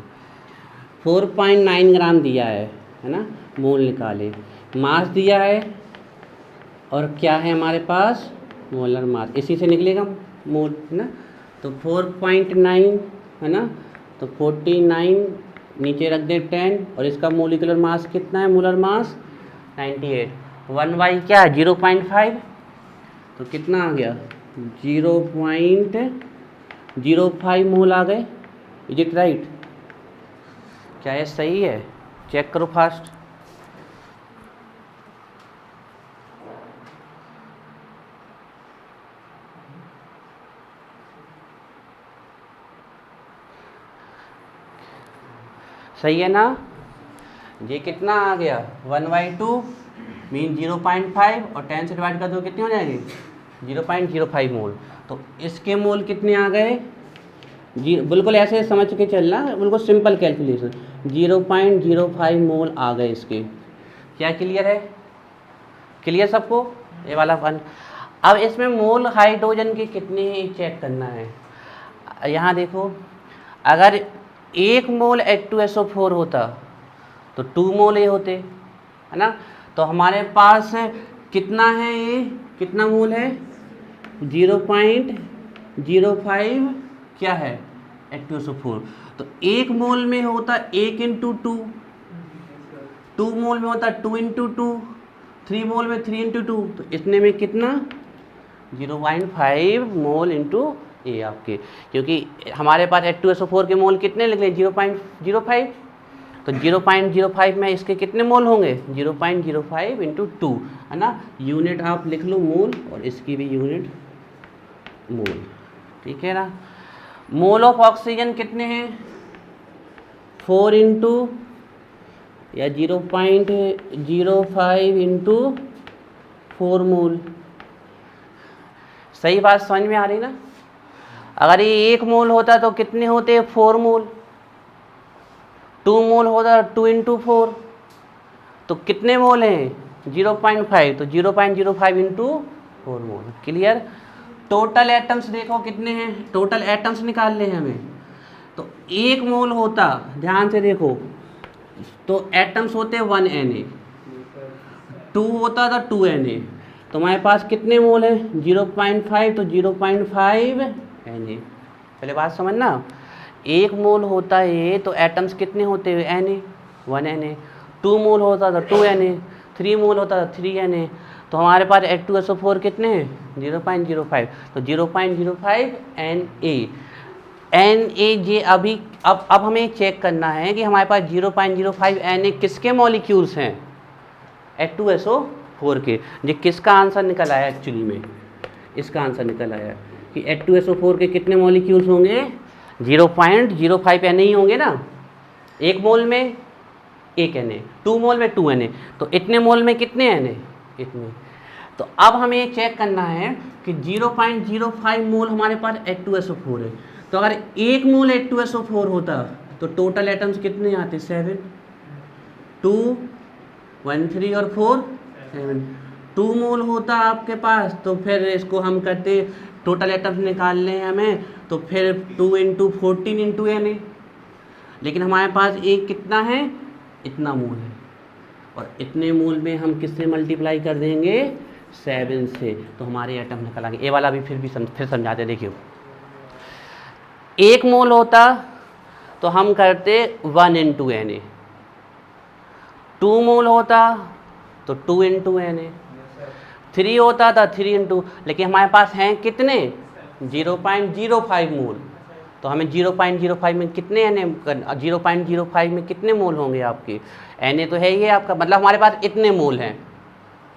4.9 ग्राम दिया है ना, मोल निकाले, मास दिया है और क्या है हमारे पास, मोलर मास, इसी से निकलेगा मोल, है ना। तो 4.9 है ना, तो 49 नीचे रख दे 10, और इसका मोलिकुलर मास कितना है, मोलर मास 98, 1/, क्या 0.5, तो कितना आ गया 0.05 मोल आ गए। Is it right? क्या ये सही है? चेक करो फास्ट। सही है ना। ये कितना आ गया 1/2 मीन 0.5, और 10 से डिवाइड कर दो कितने हो जाएंगे 0.05 मोल। तो इसके मोल कितने आ गए, बिल्कुल ऐसे समझ के चलना, बिल्कुल सिंपल कैलकुलेशन, 0.05 मोल आ गए इसके। क्या क्लियर है? क्लियर सबको ये वाला वन। अब इसमें मोल हाइड्रोजन के कितने हैं चेक करना है। यहाँ देखो, अगर 1 मोल H2SO4 होता तो 2 मोल ये होते, है ना। तो हमारे पास कितना है, ये कितना मोल है, 0.05 क्या है H2SO4। तो 1 मोल में होता 1 × 2, 2 मोल में होता 2 × 2, 3 मोल में 3 × 2, तो इतने में कितना 0.5 मोल इंटू ए आपके, क्योंकि हमारे पास H2SO4 के मोल कितने लिख लें 0.05, तो 0.05 में इसके कितने मोल होंगे 0.05 इंटू 2, है ना। यूनिट आप लिख लो मोल, और इसकी भी यूनिट मोल, ठीक है ना। मोल ऑफ ऑक्सीजन कितने हैं 4 इंटू या 0.05 इंटू 4 मोल। सही बात समझ में आ रही ना। अगर ये 1 मोल होता तो कितने होते 4 मोल, 2 मोल होता 2 × 4, तो कितने मोल हैं 0.5, तो 0.05 इंटू 4 मोल। क्लियर। टोटल एटम्स देखो कितने हैं, टोटल एटम्स निकाल लें हमें। तो 1 मोल होता, ध्यान से देखो, तो एटम्स होते 1 Na, 2 होता था 2 Na, तो हमारे पास कितने मोल हैं 0.5, तो 0.5 Na। पहले बात समझना, 1 मोल होता है तो एटम्स कितने होते हैं Na, 1 Na, 2 मोल होता था 2 Na, 3 मोल होता था 3 Na, तो हमारे पास H2SO4 कितने हैं 0.05, तो 0.05 Na जे अभी अब हमें चेक करना है कि हमारे पास 0.05 Na किसके मॉलिक्यूल्स हैं H2SO4 के। ये किसका आंसर निकल आया, एक्चुअली में इसका आंसर निकल आया कि H2SO4 के कितने मॉलिक्यूल्स होंगे 0.05 Na ही होंगे ना। 1 मोल में 1 Na, 2 मोल में 2 Na, तो इतने मोल में कितने Na, इतने। तो अब हमें चेक करना है कि 0.05 मोल हमारे पास H2SO4 है, तो अगर 1 मोल H2SO4 होता तो टोटल एटम्स कितने आते 7, 2, 1, 3 और 4, 7। 2 मोल होता आपके पास, तो फिर इसको हम करते टोटल एटम्स निकाल लें हमें, तो फिर 2 × 14 × Na, लेकिन हमारे पास एक कितना है, इतना मोल है, और इतने मोल में हम किससे मल्टीप्लाई कर देंगे 7 से, तो हमारे एटम निकल आएंगे। ये वाला भी फिर समझाते, देखिए 1 मोल होता तो हम करते 1 × Na, 2 मोल होता तो 2 × Na, 3 होता था 3 × लेकिन हमारे पास हैं कितने 0.05 मोल, तो हमें 0.05 में कितने Na, 0.05 में कितने मोल होंगे आपके Na, तो है ये आपका, मतलब हमारे पास इतने मोल हैं।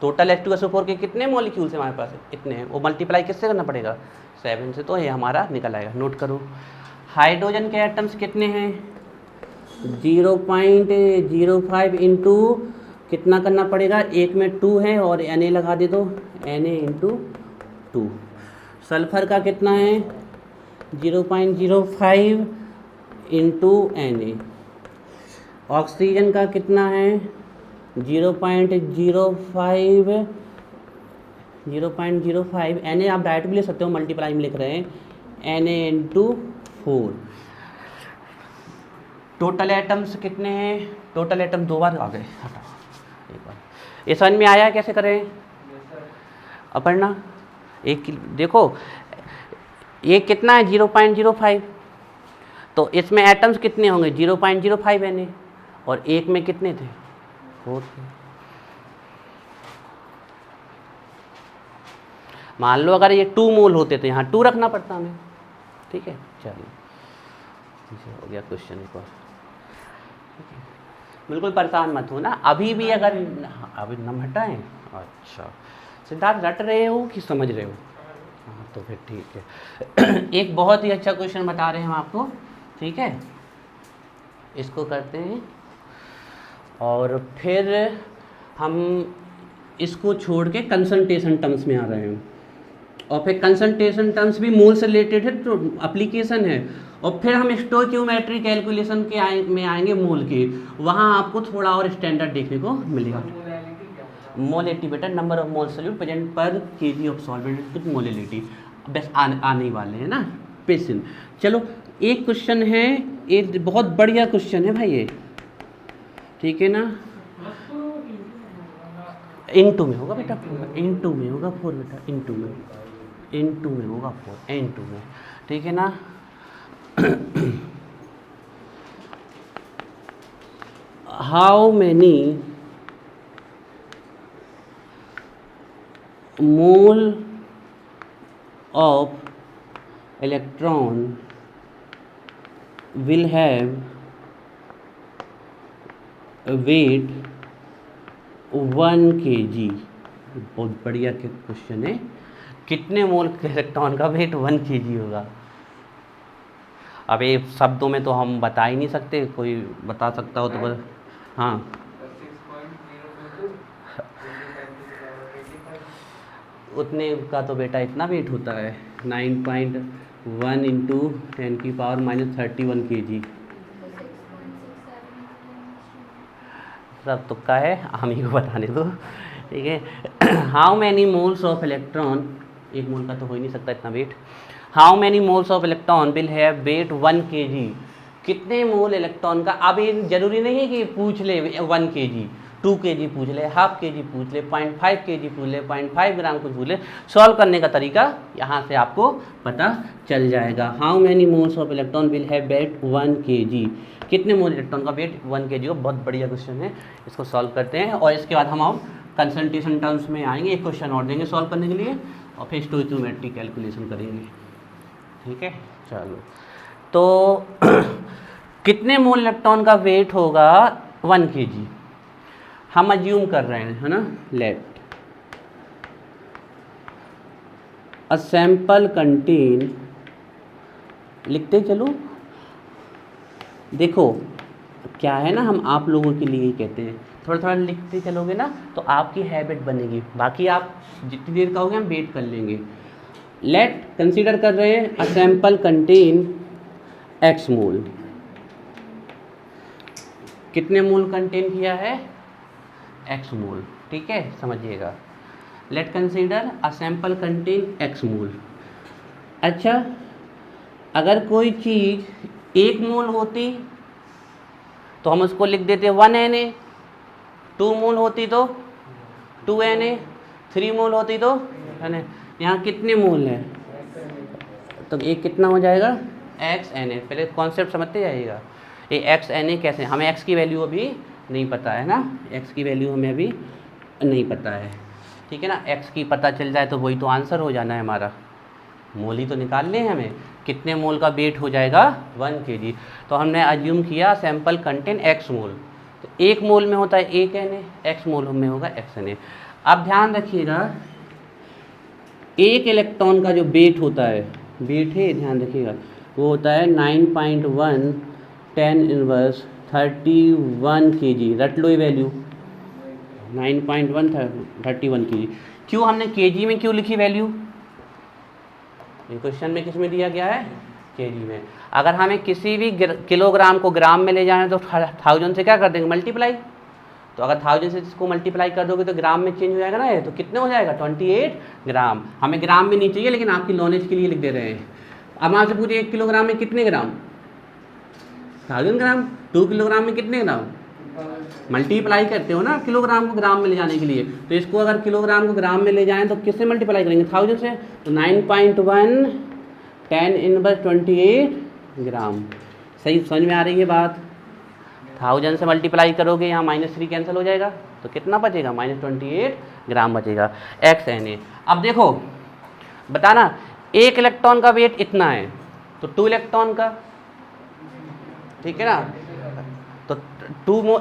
टोटल H2SO4 के कितने मॉलिक्यूल्स हैं हमारे पास, इतने हैं, वो मल्टीप्लाई किससे करना पड़ेगा 7 से, तो ये हमारा निकल आएगा। नोट करो, हाइड्रोजन के एटम्स कितने हैं 0.05 इंटू कितना करना पड़ेगा, 1 में 2 है और Na लगा दे दो, Na × 2। सल्फर का कितना है 0.05 इंटू Na। ऑक्सीजन का कितना है 0.05 Na, आप डायरेक्ट भी ले सकते हो, मल्टीप्लाई में लिख रहे हैं Na × 4। टोटल एटम्स कितने हैं, टोटल एटम 2 बार आ गए, हटाओ एक बार। ये समझ में आया कैसे करें अपर्णा। एक देखो ये कितना है 0.05, तो इसमें एटम्स कितने होंगे 0.05 Na, और 1 में कितने थे 4 थे। मान लो अगर ये 2 मोल होते तो यहाँ 2 रखना पड़ता हमें, ठीक है। चलिए हो गया क्वेश्चन एक और, बिल्कुल परेशान मत हो ना, अभी भी अगर अभी नम हटाएं। अच्छा सिद्धार्थ, रट रहे हो कि समझ रहे हो, हाँ तो फिर ठीक है। एक बहुत ही अच्छा क्वेश्चन बता रहे हैं हम आपको, ठीक है, इसको करते हैं और फिर हम इसको छोड़ के कंसंट्रेशन टर्म्स में आ रहे हैं, और फिर कंसंट्रेशन टर्म्स भी मोल से रिलेटेड है, तो एप्लीकेशन है, और फिर हम स्टोइकियोमेट्री कैलकुलेशन के में आएंगे मोल के, वहाँ आपको थोड़ा और स्टैंडर्ड देखने को मिलेगा। मोलिटी बेटा number of mole solute present per KG of solvent with molality, बस आने वाले हैं ना पेशेंट। चलो एक क्वेश्चन है, एक बहुत बढ़िया क्वेश्चन है भाई ये, ठीक है ना। N2 में होगा बेटा, N2 में होगा 4 बेटा, N2 में होगा 4, N2 में, ठीक है ना। How many mole of electron will have weight 1 kg। बहुत बढ़िया क्वेश्चन है, कितने मोल के इलेक्ट्रॉन का वेट 1 kg होगा। अब ये शब्दों में तो हम बता ही नहीं सकते, कोई बता सकता हो तो बस। हाँ उतने का तो बेटा इतना वेट होता है 9.1 इंटू 10⁻³ kg। सब तुक्का है, हम ही को बताने दो, ठीक है। How many moles of electron, एक मोल का तो हो ही नहीं सकता इतना weight. How many moles of electron will have weight 1 kg। कितने मोल इलेक्ट्रॉन का, अब ये जरूरी नहीं है कि पूछ ले 1 kg, 2 kg पूछ ले, ½ kg पूछ ले, 0.5 kg पूछ ले, 0.5 ग्राम कुछ पूछ ले, सॉल्व करने का तरीका यहाँ से आपको पता चल जाएगा। How many moles of electron will have weight 1 kg। कितने मोल इलेक्ट्रॉन का वेट 1 kg हो, बहुत बढ़िया क्वेश्चन है, इसको सॉल्व करते हैं और इसके बाद हम कंसंट्रेशन टर्म्स में आएंगे, एक क्वेश्चन और देंगे सॉल्व करने के लिए और फिर स्टोइकियोमेट्रिक कैलकुलेशन करेंगे, ठीक है। चलो तो कितने मोल इलेक्ट्रॉन का वेट होगा 1 kg, हम अज्यूम कर रहे हैं, है ना। लेट अ सैंपल कंटेन, लिखते चलो, देखो क्या है ना, हम आप लोगों के लिए ही कहते हैं, थोड़ा थोड़ा लिखते चलोगे ना तो आपकी हैबिट बनेगी, बाकी आप जितनी देर कहोगे हम वेट कर लेंगे। लेट कंसीडर कर रहे हैं अ सैंपल कंटेन x मोल, कितने मोल कंटेन किया है x मोल, ठीक है, समझिएगा। Late consider a sample contain x मोल। अच्छा अगर कोई चीज़ 1 मोल होती तो हम उसको लिख देते 1 Na, 2 मोल होती तो 2 Na, 3 मोल होती तो है ना। यहाँ कितने मोल हैं तो एक कितना हो जाएगा x Na। पहले कॉन्सेप्ट समझते जाइएगा, ये x Na कैसे, हमें x की वैल्यू अभी नहीं पता है ना, x की वैल्यू हमें अभी नहीं पता है, ठीक है ना। x की पता चल जाए तो वही तो आंसर हो जाना है हमारा, मोल ही तो निकालने हैं हमें, कितने मोल का वेट हो जाएगा 1 kg। तो हमने अज्यूम किया सैंपल कंटेन x मोल, तो 1 मोल में होता है 1 Na, x मोल में होगा x Na। अब ध्यान रखिएगा एक इलेक्ट्रॉन का जो वेट होता है, वेट है ध्यान रखिएगा, वो होता है 9.1 10⁻31 kg। रट लो ये वैल्यू 9.1 31 kg। क्यों हमने kg में क्यों लिखी वैल्यू, क्वेश्चन में किस में दिया गया है kg में। अगर हमें किसी भी किलोग्राम को ग्राम में ले जाना है तो 1000 से क्या कर देंगे मल्टीप्लाई, तो अगर 1000 से इसको मल्टीप्लाई कर दोगे तो ग्राम में चेंज हो जाएगा ना, ये तो कितने हो जाएगा 28 ग्राम। हमें ग्राम में नहीं चाहिए लेकिन आपकी नॉलेज के लिए लिख दे रहे हैं। अब आपसे पूछिए 1 किलोग्राम में कितने ग्राम, 1000 ग्राम, 2 किलोग्राम में कितने ग्राम, मल्टीप्लाई करते हो ना किलोग्राम को ग्राम में ले जाने के लिए, तो इसको अगर किलोग्राम को ग्राम में ले जाएं तो किससे मल्टीप्लाई करेंगे 1000 से, तो 9.1 10⁻28 ग्राम। सही समझ में आ रही है बात, 1000 से मल्टीप्लाई करोगे यहाँ -3 कैंसिल हो जाएगा तो कितना बचेगा -28 ग्राम बचेगा x Na। अब देखो बताना एक इलेक्ट्रॉन का वेट इतना है तो 2 इलेक्ट्रॉन का, ठीक है ना, तो 2 मोल,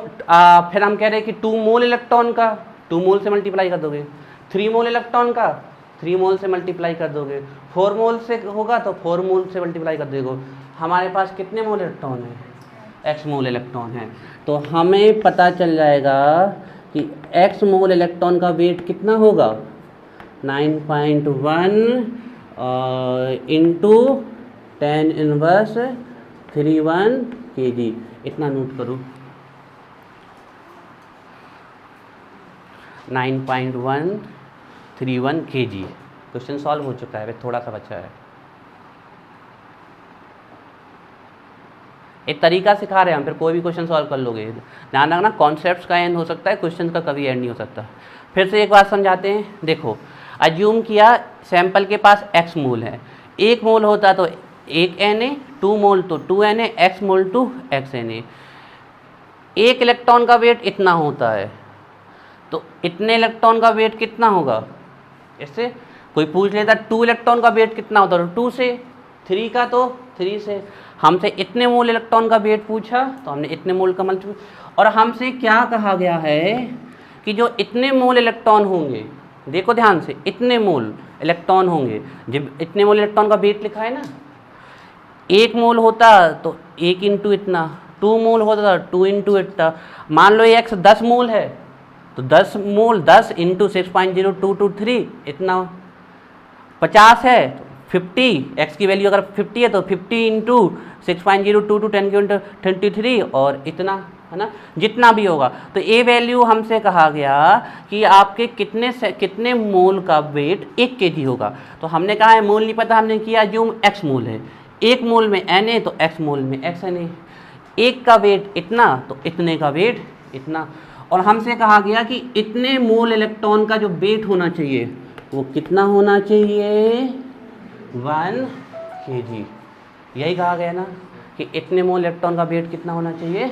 फिर हम कह रहे हैं कि 2 मोल इलेक्ट्रॉन का 2 मोल से मल्टीप्लाई कर दोगे, 3 मोल इलेक्ट्रॉन का 3 मोल से मल्टीप्लाई कर दोगे, 4 मोल से होगा तो 4 मोल से मल्टीप्लाई कर दोगे। हमारे पास कितने मोल इलेक्ट्रॉन है, x मोल इलेक्ट्रॉन है, तो हमें पता चल जाएगा कि x मोल इलेक्ट्रॉन का वेट कितना होगा 9.1 इंटू 10⁻31 kg। इतना नोट करो 9.131 kg। क्वेश्चन सॉल्व हो चुका है, फिर थोड़ा सा बचा है। एक तरीका सिखा रहे हैं हम, फिर कोई भी क्वेश्चन सॉल्व कर लोगे। ध्यान रखना, कॉन्सेप्ट्स का एंड हो सकता है, क्वेश्चन का कभी एंड नहीं हो सकता। फिर से एक बात समझाते हैं। देखो, अज्यूम किया सैंपल के पास x मोल है। 1 मोल होता तो 1 Na, 2 मोल तो 2 Na, x mole two x Na। 1 electron का वेट इतना होता है, तो इतने इलेक्ट्रॉन का वेट कितना होगा। इससे कोई पूछ लेता 2 इलेक्ट्रॉन का वेट कितना होता है, तो 2 से, 3 का तो 3 से। हमसे इतने मोल इलेक्ट्रॉन का वेट पूछा तो हमने इतने मोल का मल्टीप्लाई, और हमसे क्या कहा गया है कि जो इतने मोल इलेक्ट्रॉन होंगे, देखो ध्यान से, इतने मोल इलेक्ट्रॉन होंगे, जब इतने मोल इलेक्ट्रॉन का वेट लिखा है ना, 1 मोल होता तो 1 इंटू इतना, 2 मोल होता तो 2 इंटू इतना। मान लो ये x 10 मोल है, तो 10 मोल 10 इंटू 6.0223 इतना। 50 है तो 50, x की वैल्यू अगर 50 है तो 50 इंटू 6.022 10⁻23 और इतना, है ना, जितना भी होगा। तो ये वैल्यू हमसे कहा गया कि आपके कितने मोल का वेट 1 kg होगा। तो हमने कहा है मोल नहीं पता, हमने किया जूम x मोल है, 1 मोल में Na तो x मोल में xNa। 1 का वेट इतना तो इतने का वेट इतना। और हमसे कहा गया कि इतने मोल इलेक्ट्रॉन का जो वेट होना चाहिए वो कितना होना चाहिए, 1 kg। यही कहा गया ना कि इतने मोल इलेक्ट्रॉन का वेट कितना होना चाहिए,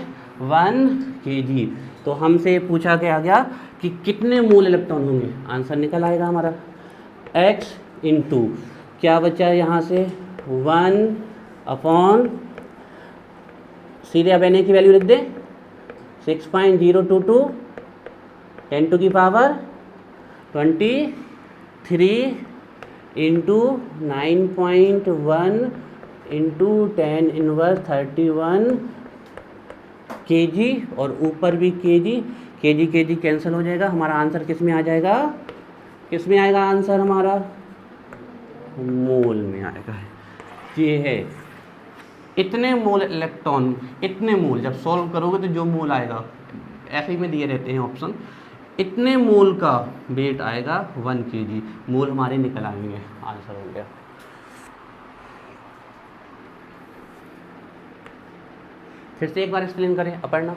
1 kg। तो हमसे पूछा गया कि कितने मोल इलेक्ट्रॉन होंगे, आंसर निकल आएगा हमारा x इंटू क्या बचा यहाँ से 1 अपॉन, सीधे अब Na की वैल्यू लिख दे 6.022 10⁻23 इंटू 9.1 इंटू 10⁻31 kg, और ऊपर भी kg कैंसिल हो जाएगा। हमारा आंसर किस में आ जाएगा, किस में आएगा आंसर हमारा, मोल में आएगा। ये है इतने मोल इलेक्ट्रॉन, इतने मोल, जब सॉल्व करोगे तो जो मोल आएगा, ऐसे ही में दिए रहते हैं ऑप्शन, इतने मोल का वेट आएगा 1 kg। मोल हमारे निकल आएंगे, आंसर हो गया। फिर से एक बार एक्सप्लेन करें अपर्णा,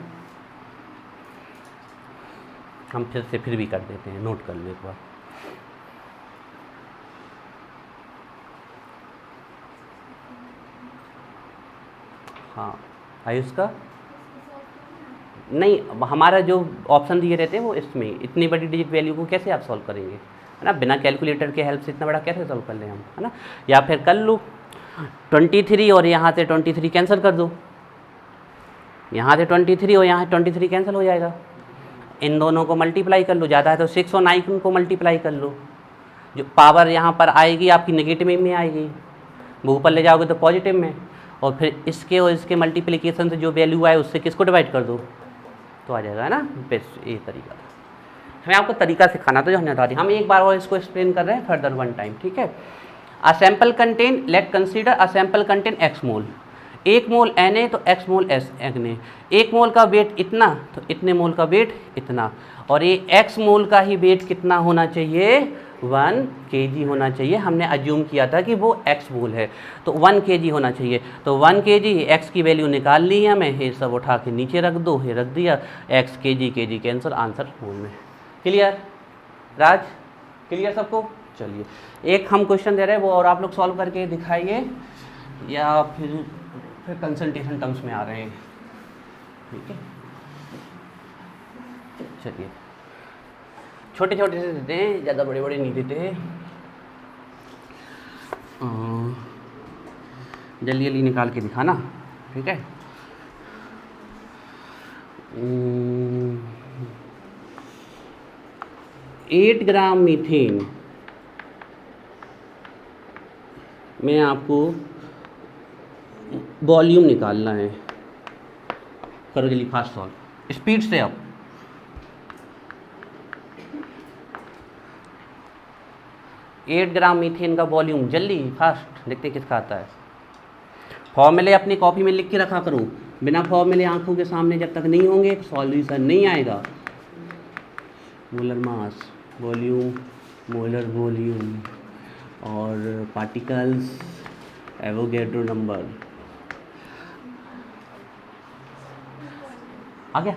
हम फिर भी कर देते हैं, नोट कर लो एक बार। हाँ, आयुष का नहीं, हमारा जो ऑप्शन दिए रहते हैं वो इसमें, इतनी बड़ी डिजिट वैल्यू को कैसे आप सॉल्व करेंगे, है ना, बिना कैलकुलेटर के हेल्प से इतना बड़ा कैसे सॉल्व कर लें हम, है ना। या फिर कर लो 23 और यहाँ से 23 कैंसिल कर दो, यहाँ से 23 और यहाँ 23 कैंसिल हो जाएगा। इन दोनों को मल्टीप्लाई कर लो, ज़्यादा है तो 6 और 9 को मल्टीप्लाई कर लो। जो पावर यहाँ पर आएगी आपकी नेगेटिव में आएगी, वो ऊपर ले जाओगे तो पॉजिटिव में, और फिर इसके और इसके मल्टीप्लिकेशन से जो वैल्यू आए उससे किसको डिवाइड कर दो तो आ जाएगा, है ना। बेस्ट ये तरीका था, हमें आपको तरीका सिखाना था जो हमने बता दी। हम एक बार और इसको एक्सप्लेन कर रहे हैं फर्दर 1 टाइम, ठीक है। A sample contain, late consider a sample contain x mole, 1 mole Na तो x मोल Na, 1 मोल का वेट इतना तो इतने मोल का वेट इतना, और ये x मोल का ही वेट कितना होना चाहिए, 1 kg होना चाहिए। हमने अज्यूम किया था कि वो x मोल है तो 1 kg होना चाहिए। तो 1 kg, x की वैल्यू निकाल ली है हमें, ये सब उठा के नीचे रख दो, ये रख दिया, x kg कैंसर, आंसर मोल में। क्लियर राज, क्लियर सबको। चलिए एक हम क्वेश्चन दे रहे हैं वो और आप लोग सॉल्व करके दिखाइए, या फिर कंसल्टेशन टर्म्स में आ रहे हैं, ठीक है। चलिए छोटे छोटे से देते हैं, ज़्यादा बड़े बड़े नहीं देते हैं। जल्दी जल्दी निकाल के दिखाना, ठीक है। 8 ग्राम मीथेन में आपको वॉल्यूम निकालना है। करो जल्दी फास्ट सॉल्व, स्पीड से। अब 8 ग्राम मीथेन का वॉल्यूम, जल्दी फास्ट, देखते किसका आता है। फॉर्मूले अपनी कॉपी में लिख के रखा करो, बिना फॉर्मूले आंखों के सामने जब तक नहीं होंगे सॉल्यूशन नहीं आएगा। Molar mass, volume, molar volume, और पार्टिकल्स, एवोगैड्रो नंबर। आ गया?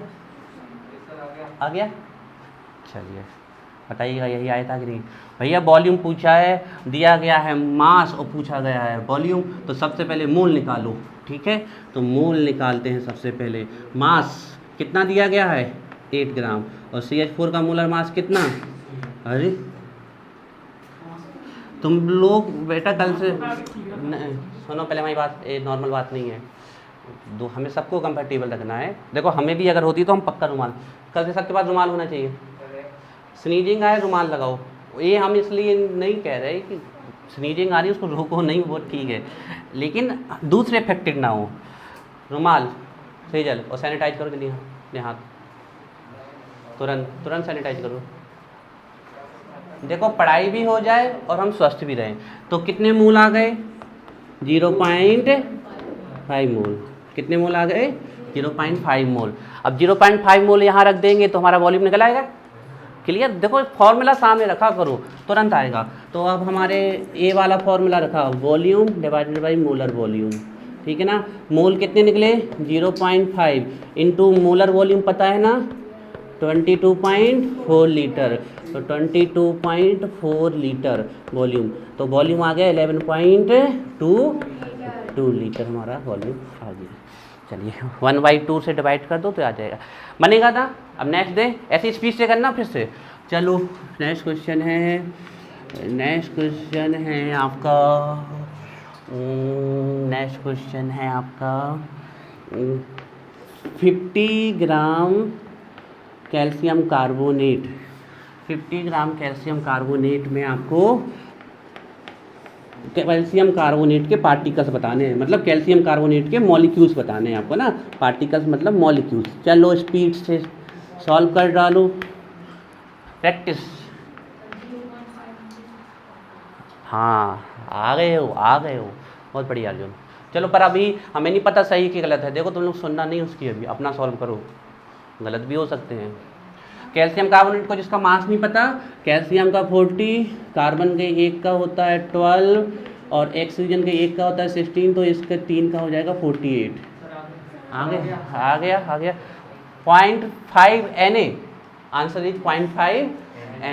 आ गया? चलिए बताइएगा, यही आया था कि नहीं? भैया वॉल्यूम पूछा है, दिया गया है मास और पूछा गया है वॉल्यूम, तो सबसे पहले मोल निकालो। ठीक है, तो मोल निकालते हैं सबसे पहले। मास कितना दिया गया है? 8 ग्राम। और CH4 का मोलर मास कितना? अरे तुम लोग बेटा कल से सुनो, पहले हमारी बात, नॉर्मल बात नहीं है, दो हमें सबको कंफर्टेबल रखना है। देखो हमें भी अगर होती तो हम पक्का रुमाल, कल से सबके पास रुमाल होना चाहिए। स्नीजिंग आए रुमाल लगाओ, ये हम इसलिए नहीं कह रहे कि स्नीजिंग आ रही है उसको रोको नहीं, वो ठीक है, लेकिन दूसरे इफेक्टेड ना हो। रुमाल, सेजल और सैनिटाइज करो जल्दी अपने हाथ, तुरंत तुरंत सैनिटाइज करो। देखो पढ़ाई भी हो जाए और हम स्वस्थ भी रहें। तो कितने मोल आ गए? 0.5 मोल। कितने मोल आ गए? 0.5 मोल। अब 0.5 मोल यहाँ रख देंगे तो हमारा वॉल्यूम निकल आएगा। क्लियर? देखो फॉर्मूला सामने रखा करो, तुरंत आएगा। तो अब हमारे ए वाला फॉर्मूला रखा, volume divided by molar volume. ठीक है ना? मोल कितने निकले? 0.5 इंटू मोलर वॉल्यूम पता है ना, 22.4 लीटर। तो 22.4 लीटर वॉल्यूम, तो वॉल्यूम आ गया 11.22 लीटर, हमारा वॉल्यूम आ गया। चलिए 1/2 से डिवाइड कर दो तो आ जाएगा, बनेगा ना। अब नेक्स्ट डे ऐसी स्पीड से करना फिर से। चलो नेक्स्ट क्वेश्चन है, नेक्स्ट क्वेश्चन है आपका, नेक्स्ट क्वेश्चन है आपका 50 ग्राम कैल्शियम कार्बोनेट। 50 ग्राम कैल्शियम कार्बोनेट में आपको कैल्शियम कार्बोनेट के पार्टिकल्स बताने हैं, मतलब कैल्शियम कार्बोनेट के मॉलिक्यूल्स बताने हैं आपको ना, पार्टिकल्स मतलब मॉलिक्यूल्स। चलो स्पीड से सॉल्व कर डालो, प्रैक्टिस। हाँ आ गए हो, आ गए हो, बहुत बढ़िया अर्जुन। चलो पर अभी हमें नहीं पता सही कि गलत है, देखो तुम लोग सुनना नहीं उसकी, अभी अपना सॉल्व करो, गलत भी हो सकते हैं। कैल्शियम कार्बोनेट को जिसका मास नहीं पता, कैल्शियम का 40, कार्बन के 1 का होता है 12 और ऑक्सीजन के 1 का होता है 16, तो इसके 3 का हो जाएगा 48। आ गया, आ गया, आ गया। 0.5 Na, answer is 0.5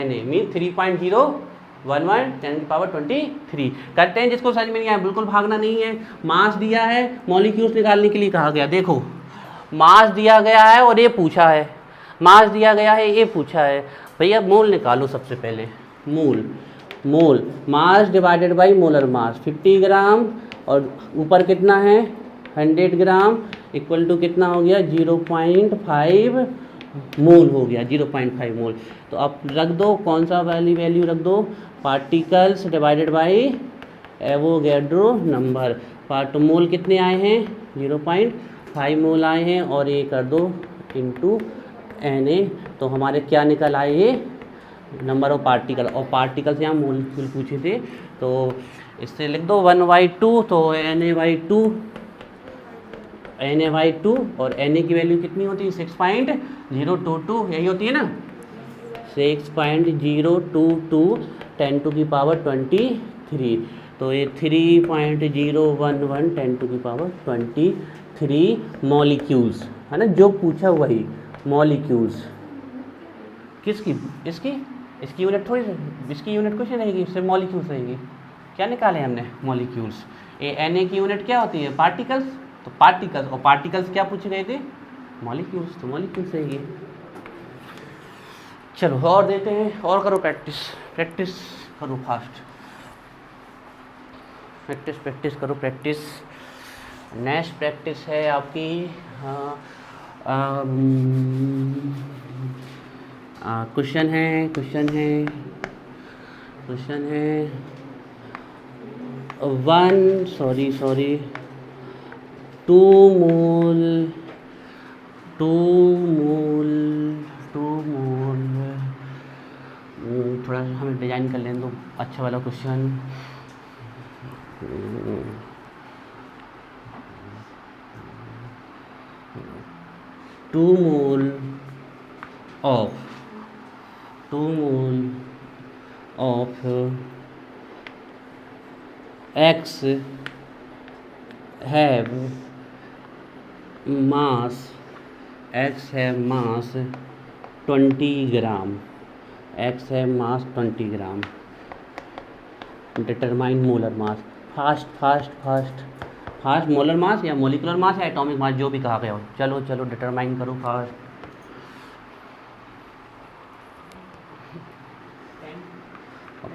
Na mean 3.011 10⁻23। करते हैं जिसको समझ में नहीं आया, बिल्कुल भागना नहीं है। मास दिया है, मॉलिक्यूल्स निकालने के लिए कहा गया। देखो मास दिया गया है और ये पूछा है, मास दिया गया है, ये पूछा है। भैया मोल निकालो सबसे पहले, mole, mole mass divided by molar mass. 50 gram और ऊपर कितना है 100 ग्राम इक्वल टू कितना हो गया 0.5 मोल हो गया, 0.5 मोल। तो अब रख दो, कौन सा वाली वैल्यू रख दो, particles divided by Avogadro number. Part mole कितने आए हैं 0.5 मोल आए हैं, और ये कर दो इंटू Na, तो हमारे क्या निकल आए ये नंबर ऑफ पार्टिकल, और पार्टिकल से यहाँ मोलिक्यूल पूछे थे, तो इससे लिख दो 1/2, तो Na/2 और Na की वैल्यू कितनी होती है 6.022, यही होती है ना, 6.022 10⁻23। तो ये 3.011 10⁻23 मॉलिक्यूल्स है ना, जो पूछा वही मॉलिक्यूल्स। किसकी? इसकी यूनिट थोड़ी, इसकी यूनिट कुछ नहीं रहेगी, सिर्फ मॉलिक्यूल्स रहेगी। क्या निकाले हमने मॉलिक्यूल्स। Na की यूनिट क्या होती है पार्टिकल्स, तो पार्टिकल्स, और पार्टिकल्स क्या पूछे गए थे मॉलिक्यूल्स, तो मॉलिक्यूल्स रहेगी। चलो और देते हैं, और करो प्रैक्टिस, प्रैक्टिस करो फास्ट, प्रैक्टिस प्रैक्टिस करो प्रैक्टिस। नेक्स्ट प्रैक्टिस है आपकी क्वेश्चन है 2 मोल थोड़ा सा हमें डिजाइन कर लें तो अच्छा वाला question. 2 mole of 2 mole of X have mass, X have mass 20 gram, X have mass 20 gram. Determine molar mass, fast molar mass या मोलिकुलर मास या एटॉमिक मास, जो भी कहा गया हो। चलो चलो डिटरमाइन करो फास्ट।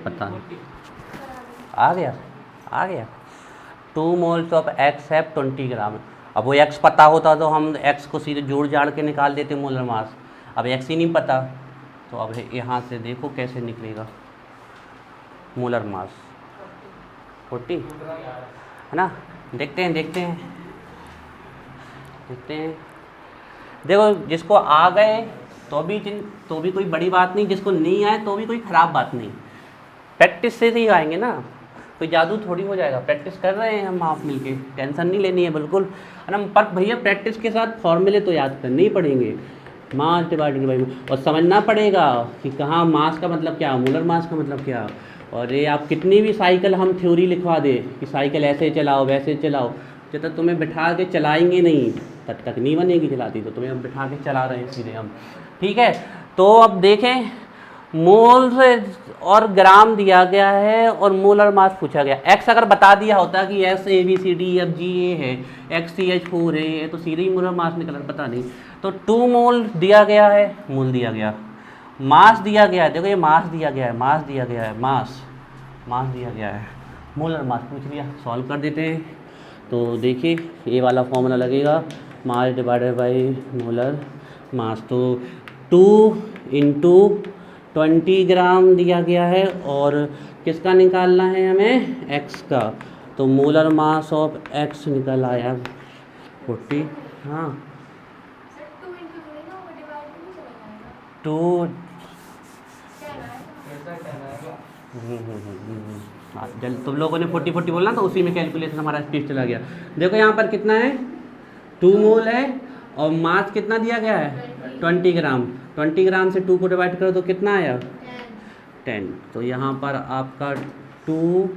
पता नहीं आ गया 2 मोल्स ऑफ X हैव 20 ग्राम। अब वो X पता होता तो हम X को सीधे जोड़ जाड़ के निकाल देते मोलर मास। अब X ही नहीं पता, तो अब यहाँ से देखो कैसे निकलेगा मोलर मास 40, है ना। देखते हैं देखो, जिसको आ गए तो भी कोई बड़ी बात नहीं, जिसको नहीं आए तो भी कोई ख़राब बात नहीं। प्रैक्टिस से ही आएंगे ना, कोई जादू थोड़ी हो जाएगा। प्रैक्टिस कर रहे हैं हम आप मिलके, टेंशन नहीं लेनी है बिल्कुल, है ना। पर भैया प्रैक्टिस के साथ फॉर्मूले तो याद करने ही पड़ेंगे। मास डिवाइडेड बाई, और समझना पड़ेगा कि कहाँ मास का मतलब क्या, मोलर मास का मतलब क्या। और ये आप कितनी भी साइकिल हम थ्योरी लिखवा दे कि साइकिल ऐसे चलाओ वैसे चलाओ, जब तक तुम्हें बिठा के चलाएंगे नहीं तब तक नहीं बनेगी चलाती। तो तुम्हें अब बिठा के चला रहे हैं सीधे हम, ठीक है। तो अब देखें, मोल्स और ग्राम दिया गया है और मोलर मास पूछा गया। एक्स अगर बता दिया होता कि एस ABCDEFG ये है, XCH4 है, ये तो सीधे ही मोलर मास निकला, पता नहीं। तो 2 मोल दिया गया है, मोल दिया गया, मास दिया गया है। देखो ये मास दिया गया है, मास दिया गया है, मास दिया गया है, मोलर मास पूछ लिया। सॉल्व कर देते हैं। तो देखिए ये वाला फॉर्मूला लगेगा, मास डिवाइडेड बाई मोलर मास। तो 2 × 20 ग्राम दिया गया है और किसका निकालना है हमें, X का। तो मोलर मास ऑफ X निकल आया 40। हाँ 2 जल तुम लोगों ने 40 बोलना तो उसी में कैलकुलेशन हमारा स्पीड चला गया। देखो यहाँ पर कितना है, 2 मोल है और मास कितना दिया गया है 20 ग्राम। 20 ग्राम से 2 को डिवाइड करो तो कितना आया 10। तो यहाँ पर आपका 2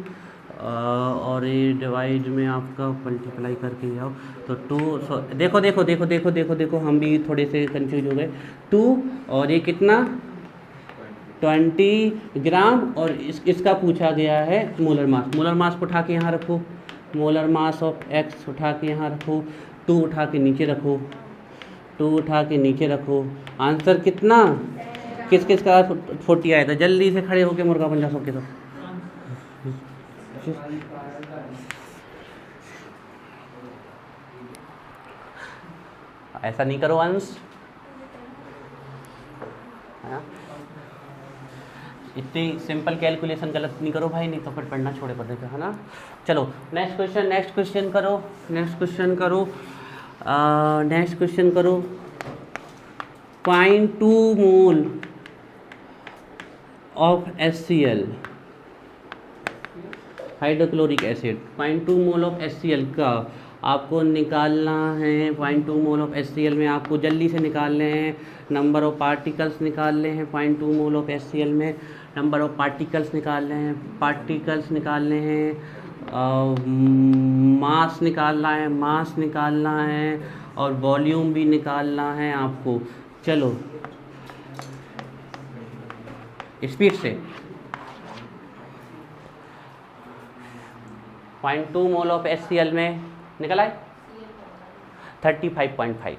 और ये डिवाइड में आपका मल्टीप्लाई करके जाओ तो 2। देखो हम भी थोड़े से कंफ्यूज हो गए। 2 और ये कितना 20 ग्राम और इसका पूछा गया है मोलर मास। मोलर मास को उठा के यहाँ रखो, मोलर मास ऑफ X उठा के यहाँ रखो, 2 उठा के नीचे रखो, 2 उठा के नीचे रखो। आंसर कितना, किस का 40 आया था। जल्दी से खड़े होके मुर्गा पंजा सबके सब। ऐसा नहीं करो अंश, इतनी सिंपल कैलकुलेशन गलत नहीं करो भाई, नहीं तो फिर पढ़ना छोड़े पड़ेगा, है ना। चलो नेक्स्ट क्वेश्चन करो। 0.2 mole of HCl hydrochloric acid, 0.2 mole of HCl का आपको निकालना है। 0.2 मोल ऑफ HCl में आपको जल्दी से निकालने हैं नंबर ऑफ पार्टिकल्स निकालने हैं। 0.2 मोल ऑफ HCl में नंबर ऑफ पार्टिकल्स निकालने हैं, मास निकालना है और वॉल्यूम भी निकालना है आपको। चलो स्पीड से। 0.2 मोल ऑफ HCl में निकल आए 35.5।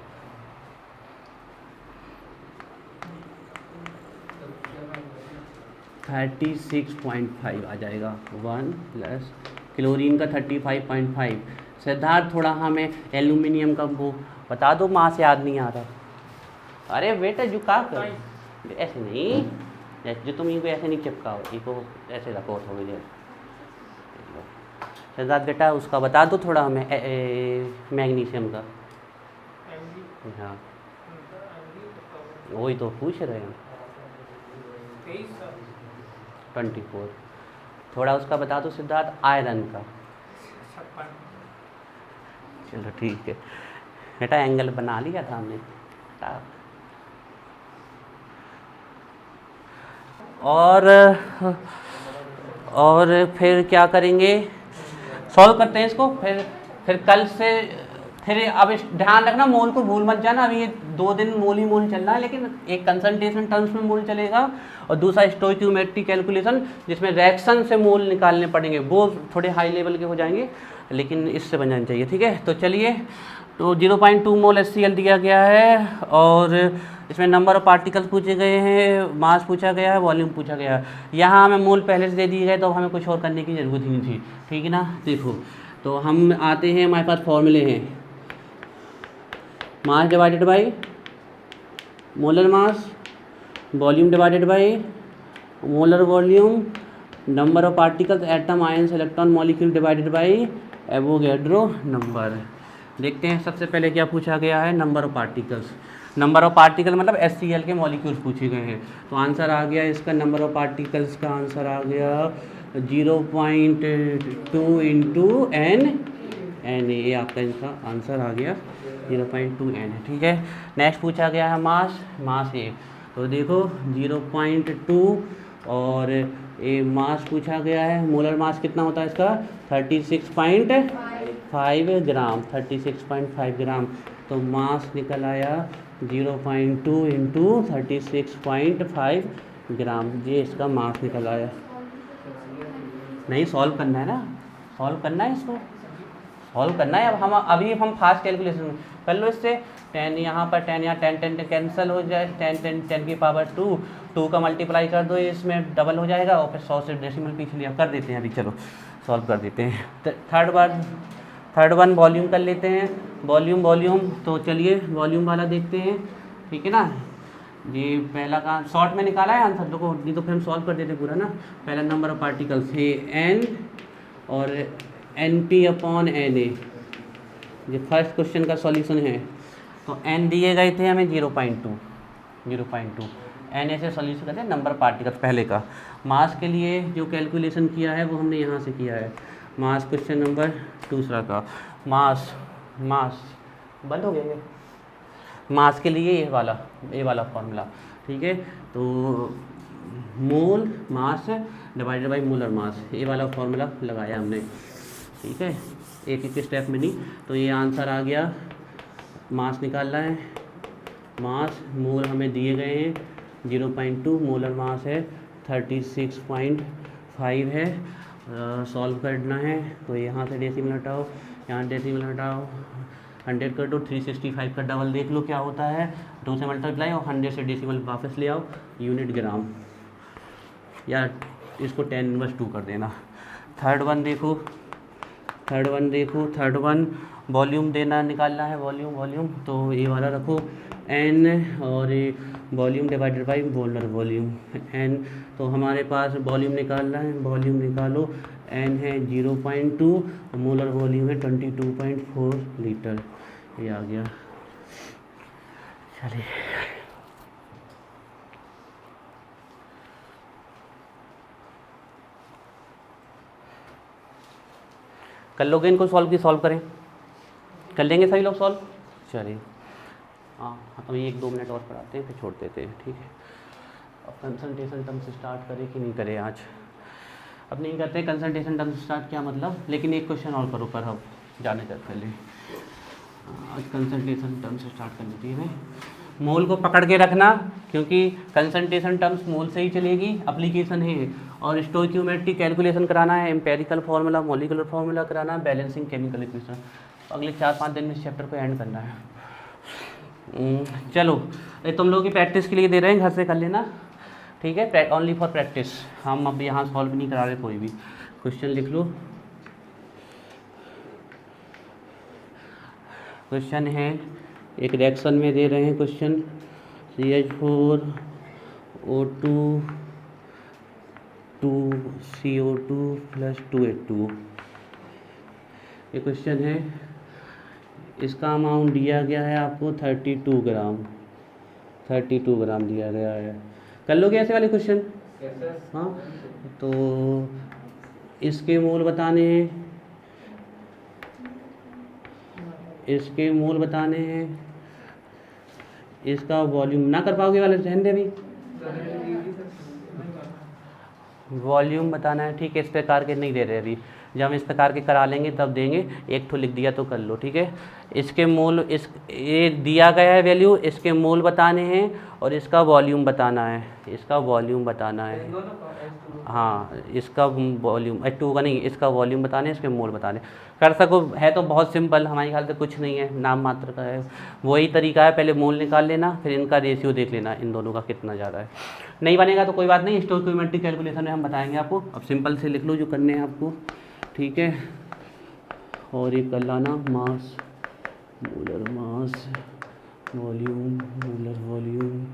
36.5 आ जाएगा। 1 प्लस क्लोरीन का 35.5। सिद्धार्थ थोड़ा हमें एल्यूमिनियम का वो बता दो, मास याद नहीं आ रहा। अरे बेटा झुका कर, ऐसे नहीं, जो तुम इनको ऐसे नहीं चिपकाओ, इनको ऐसे रखो थोड़ी देर। सिद्धार्थ बेटा उसका बता दो थोड़ा हमें मैग्नीशियम का। हाँ वही तो पूछ रहे हैं। 24। थोड़ा उसका बता दो सिद्धार्थ, आयरन का। चलो ठीक है बेटा, एंगल बना लिया था हमने। और फिर क्या करेंगे, सॉल्व करते हैं इसको। फिर कल से फिर अब ध्यान रखना, मोल को भूल मत जाना। अभी ये 2 दिन मोल ही मोल चल रहा है, लेकिन एक कंसंट्रेशन टर्म्स में मोल चलेगा और दूसरा स्टोइकियोमेट्रिक कैलकुलेशन जिसमें रिएक्शन से मोल निकालने पड़ेंगे, वो थोड़े हाई लेवल के हो जाएंगे, लेकिन इससे बन जाना चाहिए। ठीक है, तो चलिए, तो 0.2 मोल HCl दिया गया है और इसमें नंबर ऑफ पार्टिकल्स पूछे गए हैं, मास पूछा गया है, वॉल्यूम पूछा गया है। यहाँ हमें मोल पहले से दे दिए गए, तो हमें कुछ और करने की ज़रूरत ही नहीं थी। ठीक है ना, देखो तो हम आते हैं, हमारे पास फॉर्मूले हैं, मास divided by molar mass, volume divided by molar volume, number of particles atom ions electron molecule divided by Avogadro number. देखते हैं सबसे पहले क्या पूछा गया है, number of particles. Number of particle मतलब HCl के मॉलिक्यूल्स पूछे गए हैं। तो आंसर आ गया इसका, नंबर ऑफ पार्टिकल्स का आंसर आ गया 0.2 इंटू n, ये आपका इसका आंसर आ गया 0.2 n। ठीक है, नेक्स्ट पूछा गया है मास ये, तो देखो 0.2 और ये मास पूछा गया है। मोलर मास कितना होता है इसका, 36.5 ग्राम, 36.5 ग्राम। तो मास निकल आया 0.2 इंटू 36.5 ग्राम, ये इसका मास निकल आया। नहीं, सॉल्व करना है ना, सॉल्व करना है, इसको सॉल्व करना है। अब हम फास्ट कैलकुलेशन कर लो इससे। 10 यहाँ पर 10 यहाँ 10 कैंसिल हो जाए, 10 की पावर 2 का मल्टीप्लाई कर दो, इसमें डबल हो जाएगा और फिर 100 से डेसिमल पीछे लिया कर देते हैं। अभी चलो सॉल्व कर देते हैं। थर्ड वन वॉल्यूम कर लेते हैं। वॉल्यूम तो चलिए वॉल्यूम वाला देखते हैं। ठीक है ना, ये पहला का शॉर्ट में निकाला है आंसर, देखो नहीं तो फिर हम सॉल्व कर देते पूरा ना। पहला नंबर ऑफ पार्टिकल्स है n और NP अपॉन NA, ये फर्स्ट क्वेश्चन का सॉल्यूशन है। तो n दिए गए थे हमें 0.2 NA से सॉल्यूशन करते हैं नंबर पार्टिकल्स पहले का। मास के लिए जो कैलकुलेशन किया है वो हमने यहाँ से किया है। मास क्वेश्चन नंबर दूसरा का मास बंद हो गया ये। मास के लिए ये वाला फॉर्मूला। ठीक है, तो mole mass divided by molar mass, ये वाला फॉर्मूला लगाया हमने। ठीक है, एक स्टेप में नहीं। तो ये आंसर आ गया, मास निकालना है, मास मोल हमें दिए गए हैं 0.2, मोलर मास है 36.5 है। सॉल्व करना है तो यहाँ से डेसिमल हटाओ, यहाँ डेसिमल हटाओ, 100 कर दो, 365 का डबल देख लो क्या होता है, 2 से मल्टीप्लाई और 100 से डेसिमल वापस ले आओ, यूनिट ग्राम, या इसको 10⁻² कर देना। थर्ड वन वॉल्यूम देना, निकालना है वॉल्यूम, तो ये वाला रखो n और ये volume divided by molar volume n। तो हमारे पास वॉल्यूम निकालना है, वॉल्यूम निकालो, n है 0.2 और मोलर वॉल्यूम है 22.4 लीटर, ये आ गया। चलिए कर लोगे इनको सॉल्व करें, कर लेंगे सभी लोग सॉल्व। चलिए हाँ, अभी 1-2 मिनट और पढ़ाते हैं फिर छोड़ देते हैं। ठीक है, अब कंसंट्रेशन टर्म से स्टार्ट करें कि नहीं करें आज? अब नहीं करते कंसंट्रेशन टर्म से स्टार्ट, क्या मतलब, लेकिन एक क्वेश्चन और करो पर हम जाने तक पहले आज कंसंट्रेशन टर्म से स्टार्ट करनी चाहिए। मोल को पकड़ के रखना क्योंकि कंसंट्रेशन टर्म्स मोल से ही चलेगी, एप्लीकेशन है। और स्टोइकियोमेट्रिक कैलकुलेशन कराना है, एम्पेरिकल फार्मूला, मॉलिक्यूलर फार्मूला कराना है, बैलेंसिंग केमिकल इक्वेशन। अगले 4-5 दिन में इस चैप्टर को एंड करना है। चलो ये तुम लोगों की प्रैक्टिस के लिए दे रहे हैं, घर से कर लेना। ठीक है, ओनली फॉर प्रैक्टिस। हम अब यहाँ सॉल्व नहीं करा रहे, कोई भी क्वेश्चन लिख लो। क्वेश्चन है, एक रिएक्शन में दे रहे हैं क्वेश्चन, CH4O2 2CO2 + 2H2O। ये क्वेश्चन है, इसका अमाउंट दिया गया है आपको 32 ग्राम दिया गया है। कर लोगे ऐसे वाले क्वेश्चन? हाँ, तो इसके मोल बताने हैं, इसके मोल बताने हैं, इसका वॉल्यूम ना कर पाओगे वाले रहने दे भी। वॉल्यूम बताना है, ठीक है। इस प्रकार के नहीं दे रहे अभी, जब हम इस प्रकार के करा लेंगे तब देंगे। एक ठो लिख दिया तो कर लो, ठीक है। इसके मोल, इस ये दिया गया है वैल्यू, इसके मोल बताने हैं और इसका वॉल्यूम बताना है, इसका वॉल्यूम बताना है। हाँ, इसका वॉल्यूम H2 का नहीं, इसका वॉल्यूम बताने हैं, इसके मोल बताने। कर सको, है तो बहुत सिंपल, हमारे ख्याल से कुछ नहीं है, नाम मात्र का है। वही तरीका है, पहले मोल निकाल लेना, फिर इनका रेशियो देख लेना इन दोनों का कितना ज़्यादा है। नहीं बनेगा तो कोई बात नहीं, स्टोइकोमेट्रिक कैलकुलेशन में हम बताएंगे आपको। अब सिंपल से लिख लो जो करने हैं आपको, ठीक है। और ये कर लाना mass, molar mass, volume, molar volume,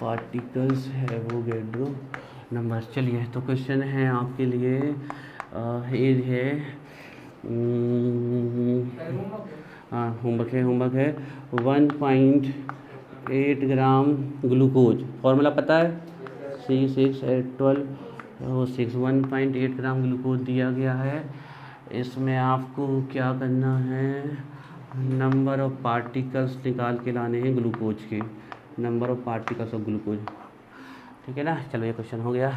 particles है वो गैड्रो नंबर। चलिए, तो क्वेश्चन है आपके लिए ये है, हाँ होमवर्क है 1.8 ग्राम ग्लूकोज, फॉर्मूला पता है C6H12O6। 1.8 ग्राम ग्लूकोज दिया गया है। इसमें आपको क्या करना है, नंबर ऑफ पार्टिकल्स निकाल के लाने हैं ग्लूकोज के, number of particles of glucose, ठीक है ना। चलो ये क्वेश्चन हो गया।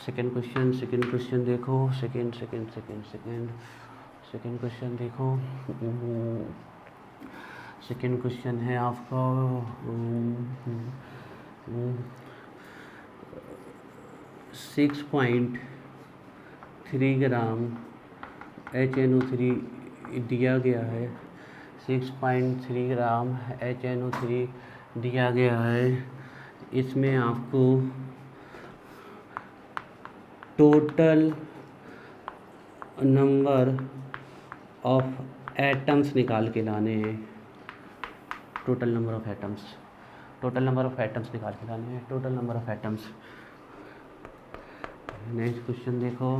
सेकंड क्वेश्चन देखो, सेकंड क्वेश्चन देखो। सेकंड क्वेश्चन है आपका 6.3 ग्राम HNO3 दिया गया है। 6.3 ग्राम HNO3 दिया गया है। इसमें आपको टोटल नंबर ऑफ एटम्स निकाल के लाने हैं, टोटल नंबर ऑफ एटम्स निकाल के लाने हैं, total number of atoms. Next question देखो,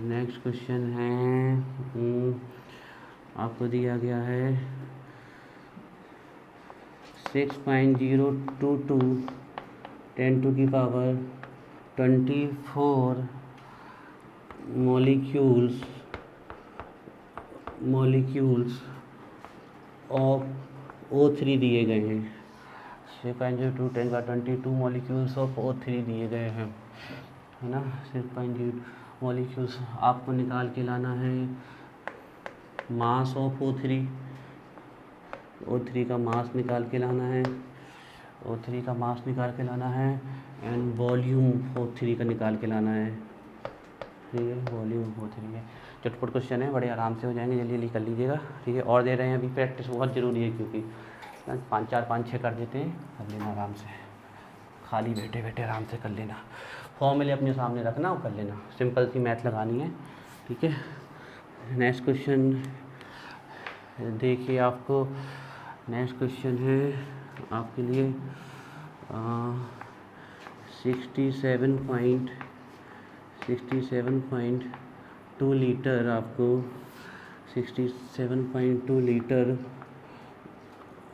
नेक्स्ट क्वेश्चन है आपको दिया गया है 6.022 10 to the power 24 molecules of O3 दिए गए हैं। 6.022 10 का 22 मॉलिक्यूल्स ऑफ O3 दिए गए हैं, है ना। 6.0 मॉलिक्यूल्स आपको निकाल के लाना है, मास ऑफ O3 का मास निकाल के लाना है, O3 का मास निकाल के लाना है, एंड वॉल्यूम O3 का निकाल के लाना है, ठीक है। वॉल्यूम O3 है। चटपट क्वेश्चन है, बड़े आराम से हो जाएंगे, जल्दी जल्दी कर लीजिएगा, ठीक है। और दे रहे हैं अभी, प्रैक्टिस बहुत ज़रूरी है, क्योंकि 5 कर देते हैं, कर लेना आराम से, खाली बैठे बैठे आराम से कर लेना। फॉर्मूले अपने सामने रखना और कर लेना, सिंपल सी मैथ लगानी है, ठीक है। नेक्स्ट क्वेश्चन देखिए, आपको नेक्स्ट क्वेश्चन है आपके लिए 67.2 लीटर, आपको 67.2 लीटर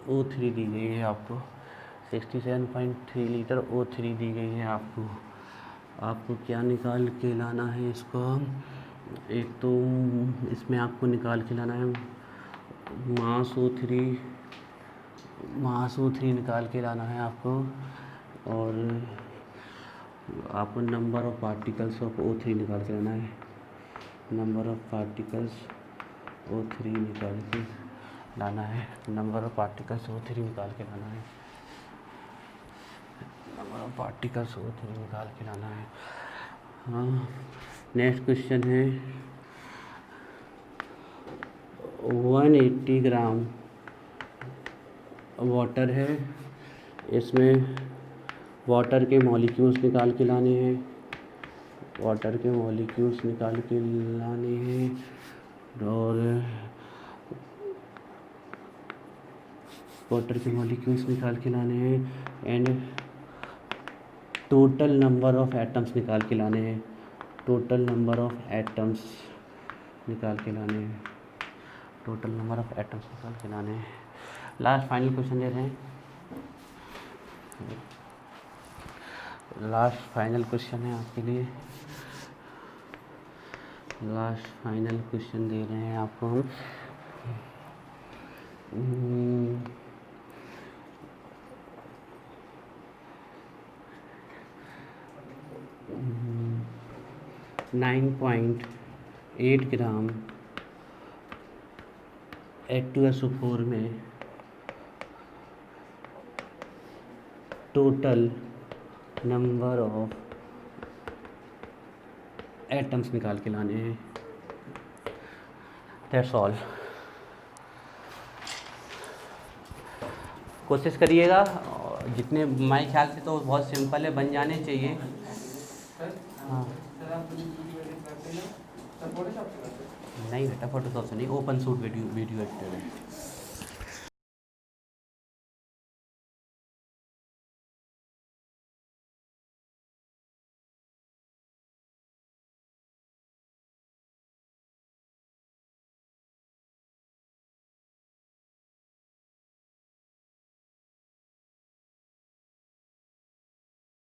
O3 दी गई है, आपको 67.3 लीटर O3 दी गई है। आपको क्या निकाल के लाना है इसको, एक तो इसमें आपको निकाल के लाना है मास O3 निकाल के लाना है आपको, और आपको number of particles of O3 निकाल के लाना है, नंबर ऑफ पार्टिकल्स O3 निकाल के लाना है, नंबर ऑफ पार्टिकल्स O3 निकाल के लाना है, नंबर ऑफ पार्टिकल्स O3 निकाल के लाना है। हाँ, नेक्स्ट क्वेश्चन है 180 ग्राम वाटर है। इसमें वाटर के मॉलिक्यूल्स निकाल के लाने हैं, वाटर के मॉलिक्यूल्स निकाल के लाने हैं, और वाटर के मॉलिक्यूल्स निकाल के लाने हैं, and total number of atoms निकाल के लाने हैं, टोटल नंबर ऑफ एटम्स निकाल के लाने हैं, टोटल नंबर ऑफ एटम्स निकाल के लाने हैं। लास्ट फाइनल क्वेश्चन दे रहे हैं, लास्ट फाइनल क्वेश्चन है आपके लिए, लास्ट फाइनल क्वेश्चन दे रहे हैं आपको हम। 9.8 ग्राम H2SO4 में टोटल नंबर ऑफ एटम्स निकाल के लाने हैं। That's all. कोशिश करिएगा, जितने मेरे ख्याल से तो बहुत सिंपल है, बन जाने चाहिए। हाँ नहीं बेटा, फोटोशॉप से नहीं, ओपन सूट वीडियो एडिटर है।